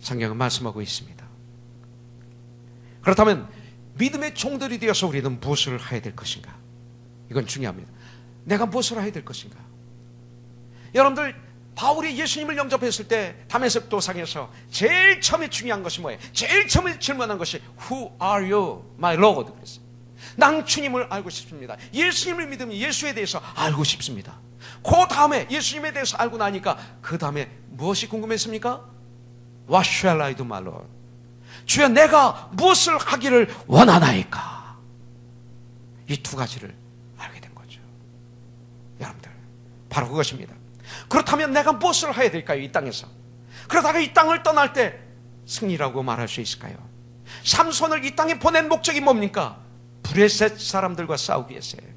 성경은 말씀하고 있습니다. 그렇다면 믿음의 종들이 되어서 우리는 무엇을 해야 될 것인가? 이건 중요합니다. 내가 무엇을 해야 될 것인가? 여러분들 바울이 예수님을 영접했을 때 다메섹 도상에서 제일 처음에 중요한 것이 뭐예요? 제일 처음에 질문한 것이 Who are you, my Lord? 그랬어요. 난 주님을 알고 싶습니다. 예수님을 믿으면 예수에 대해서 알고 싶습니다. 그 다음에 예수님에 대해서 알고 나니까 그 다음에 무엇이 궁금했습니까? What shall I do, my Lord? 주여 내가 무엇을 하기를 원하나이까? 이 두 가지를 알게 된 거죠. 여러분들 바로 그것입니다. 그렇다면 내가 무엇을 해야 될까요? 이 땅에서. 그러다가 이 땅을 떠날 때 승리라고 말할 수 있을까요? 삼손을 이 땅에 보낸 목적이 뭡니까? 브레셋 사람들과 싸우기 위해서예요.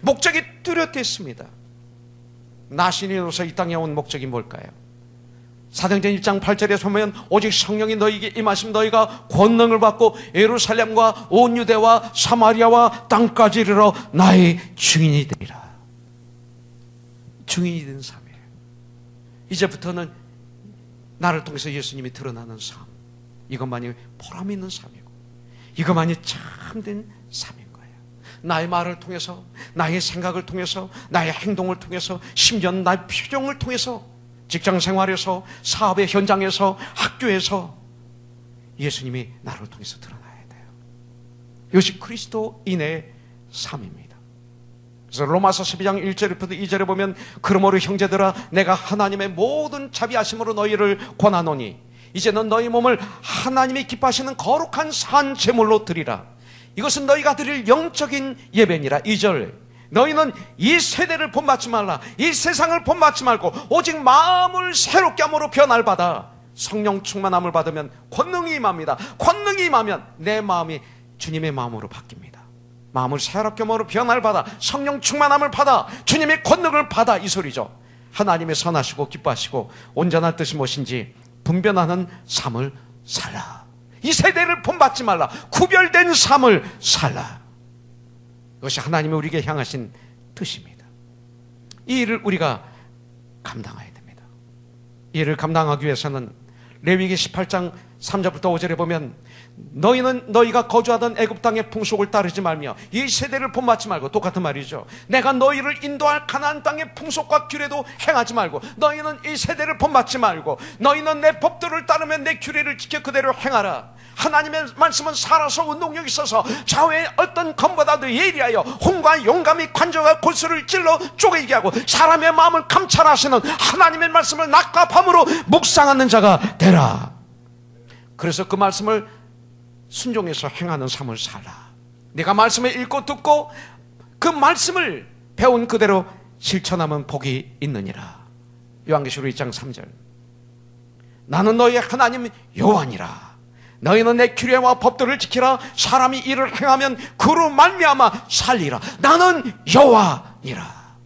목적이 뚜렷했습니다. 나신이로서 이 땅에 온 목적이 뭘까요? 사도행전 1장 8절에 보면 오직 성령이 너희에게 임하시면 너희가 권능을 받고 예루살렘과 온 유대와 사마리아와 땅까지 이르러 나의 증인이 되리라. 증인이 된 삶이에요. 이제부터는 나를 통해서 예수님이 드러나는 삶, 이것만이 보람 있는 삶이고 이것만이 참된 삶인 거예요. 나의 말을 통해서, 나의 생각을 통해서, 나의 행동을 통해서, 심지어 나의 표정을 통해서, 직장 생활에서, 사업의 현장에서, 학교에서 예수님이 나를 통해서 드러나야 돼요. 이것이 그리스도인의 삶입니다. 그래서 로마서 12장 1절부터 2절에 보면 그러므로 형제들아 내가 하나님의 모든 자비하심으로 너희를 권하노니 이제는 너희 몸을 하나님이 기뻐하시는 거룩한 산 제물로 드리라. 이것은 너희가 드릴 영적인 예배니라. 2절 너희는 이 세대를 본받지 말라. 이 세상을 본받지 말고 오직 마음을 새롭게 함으로 변화를 받아 성령 충만함을 받으면 권능이 임합니다. 권능이 임하면 내 마음이 주님의 마음으로 바뀝니다. 마음을 새롭게 함으로 변화를 받아 성령 충만함을 받아 주님의 권능을 받아 이 소리죠. 하나님의 선하시고 기뻐하시고 온전한 뜻이 무엇인지 분별하는 삶을 살라. 이 세대를 본받지 말라. 구별된 삶을 살라. 이것이 하나님이 우리에게 향하신 뜻입니다. 이 일을 우리가 감당해야 됩니다. 이 일을 감당하기 위해서는 레위기 18장 3절부터 5절에 보면 너희는 너희가 거주하던 애굽 땅의 풍속을 따르지 말며 이 세대를 본받지 말고, 똑같은 말이죠. 내가 너희를 인도할 가나안 땅의 풍속과 규례도 행하지 말고, 너희는 이 세대를 본받지 말고 너희는 내 법도를 따르며 내 규례를 지켜 그대로 행하라. 하나님의 말씀은 살아서 운동력이 있어서 좌우의 어떤 검보다도 예리하여 혼과 용감히 관저가 골수를 찔러 쪼개게 하고 사람의 마음을 감찰하시는 하나님의 말씀을 낮과 밤으로 묵상하는 자가 되라. 그래서 그 말씀을 순종해서 행하는 삶을 살라. 내가 말씀을 읽고 듣고 그 말씀을 배운 그대로 실천하면 복이 있느니라. 요한계시록 2장 3절. 나는 너희의 하나님 여호와니라. 너희는 내 규례와 법도를 지키라. 사람이 이를 행하면 그로 말미암아 살리라. 나는 여호와니라.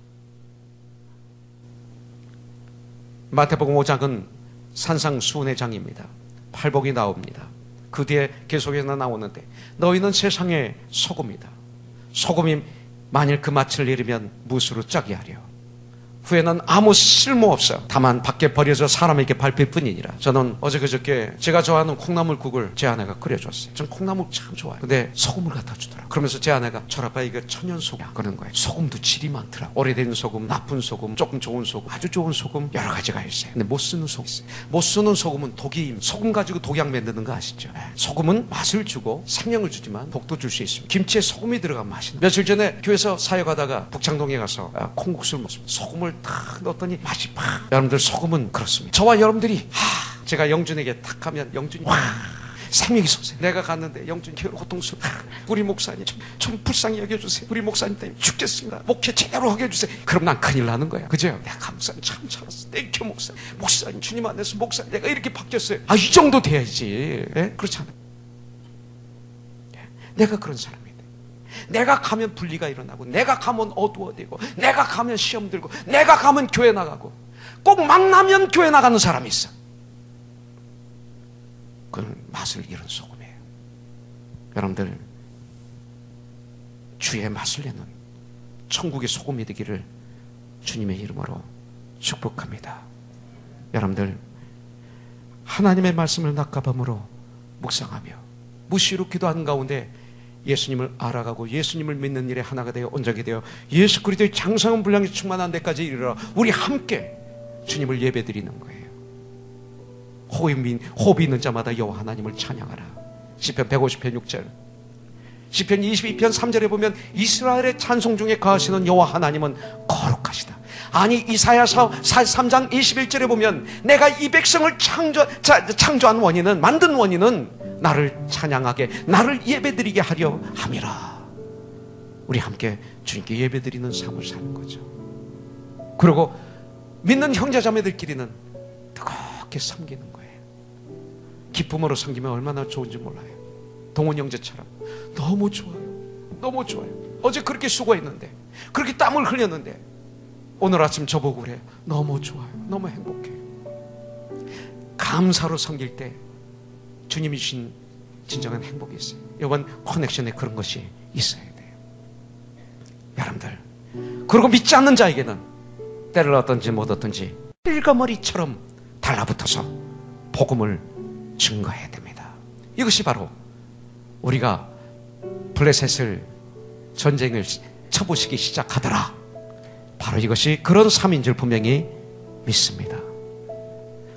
마태복음 5장은 산상수훈의 장입니다. 팔복이 나옵니다. 그 뒤에 계속해서 나오는데 너희는 세상의 소금이다. 소금이 만일 그 맛을 잃으면 무엇으로 짜게 하려. 후에는 아무 쓸모없어요. 다만 밖에 버려져 사람에게 밟힐 뿐이니라. 저는 어제 그저께 제가 좋아하는 콩나물국을 제 아내가 끓여줬어요. 전 콩나물 참 좋아해요. 근데 소금을 갖다 주더라. 그러면서 제 아내가 철아빠 이거 천연 소금 그러는 거예요. 소금도 질이 많더라. 오래된 소금, 나쁜 소금, 조금 좋은 소금, 아주 좋은 소금 여러 가지가 있어요. 근데 못 쓰는 소금 있어요. 못 쓰는 소금은 독이, 소금 가지고 독약 만드는 거 아시죠? 소금은 맛을 주고 생명을 주지만 독도 줄 수 있습니다. 김치에 소금이 들어가면 맛있는. 며칠 전에 교회에서 사역하다가 북창동에 가서 콩국수를 먹습니다. 소금을 탁 넣었더니 맛이 팍. 여러분들 소금은 그렇습니다. 저와 여러분들이 제가 영준에게 탁 하면 영준이 생명이 솟아요. 내가 갔는데 영준이 고통스러워. 우리 목사님 좀 불쌍히 여겨주세요. 우리 목사님 때문에 죽겠습니다. 목회 제대로 하게 해주세요. 그럼 난 큰일 나는 거야. 그죠? 내가 목사님 참 잘했어. 땡큐 목사님 주님 안에서 목사님 내가 이렇게 바뀌었어요. 이 정도 돼야지. 예? 그렇지 않아요. 내가 그런 사람이에요. 내가 가면 분리가 일어나고, 내가 가면 어두워지고, 내가 가면 시험 들고, 내가 가면 교회 나가고, 꼭 만나면 교회 나가는 사람이 있어. 그건 맛을 잃은 소금이에요. 여러분들 주의 맛을 내는 천국의 소금이 되기를 주님의 이름으로 축복합니다. 여러분들 하나님의 말씀을 낮과 밤으로 묵상하며 무시로 기도하는 가운데 예수님을 알아가고 예수님을 믿는 일에 하나가 되어 온전히 되어 예수 그리스도의 장성한 분량이 충만한 데까지 이르러 우리 함께 주님을 예배드리는 거예요. 호흡이 있는 자마다 여호와 하나님을 찬양하라. 시편 150편 6절, 시편 22편 3절에 보면 이스라엘의 찬송 중에 거하시는 여호와 하나님은 거룩하시다. 아니 이사야서 43장 21절에 보면 내가 이 백성을 창조한 원인은, 만든 원인은 나를 찬양하게, 나를 예배드리게 하려 함이라. 우리 함께 주님께 예배드리는 삶을 사는 거죠. 그리고 믿는 형제자매들끼리는 뜨겁게 섬기는 거예요. 기쁨으로 섬기면 얼마나 좋은지 몰라요. 동원 형제처럼 너무 좋아요. 너무 좋아요. 어제 그렇게 수고했는데, 그렇게 땀을 흘렸는데 오늘 아침 저보고 그래요. 너무 좋아요. 너무 행복해요. 감사로 섬길 때 주님이 주신 진정한 행복이 있어요. 이번 커넥션에 그런 것이 있어야 돼요. 여러분들, 그리고 믿지 않는 자에게는 때를 얻든지 못 얻든지 앰머리처럼 달라붙어서 복음을 증거해야 됩니다. 이것이 바로 우리가 블레셋을 전쟁을 쳐부시기 시작하더라, 바로 이것이 그런 삶인 줄 분명히 믿습니다.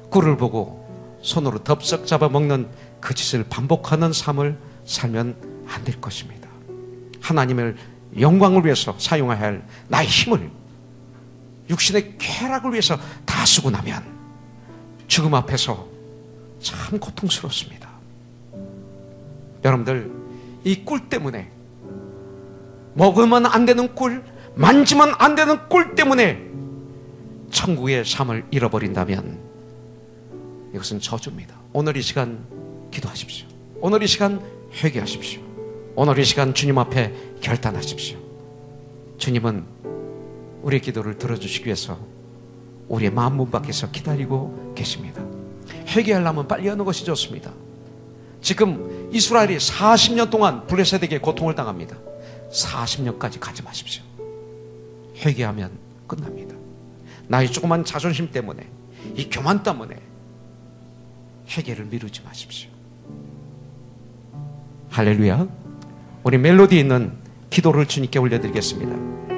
꿀을 보고 손으로 덥석 잡아먹는 그 짓을 반복하는 삶을 살면 안 될 것입니다. 하나님을 영광을 위해서 사용해야 할 나의 힘을 육신의 쾌락을 위해서 다 쓰고 나면 죽음 앞에서 참 고통스럽습니다. 여러분들, 이 꿀 때문에, 먹으면 안 되는 꿀, 만지면 안 되는 꿀 때문에 천국의 삶을 잃어버린다면 이것은 저주입니다. 오늘 이 시간 기도하십시오. 오늘 이 시간 회개하십시오. 오늘 이 시간 주님 앞에 결단하십시오. 주님은 우리의 기도를 들어주시기 위해서 우리의 마음 문 밖에서 기다리고 계십니다. 회개하려면 빨리 하는 것이 좋습니다. 지금 이스라엘이 40년 동안 블레셋에게 고통을 당합니다. 40년까지 가지 마십시오. 회개하면 끝납니다. 나의 조그만 자존심 때문에, 이 교만 때문에 회개를 미루지 마십시오. 할렐루야. 우리 멜로디에 있는 기도를 주님께 올려드리겠습니다.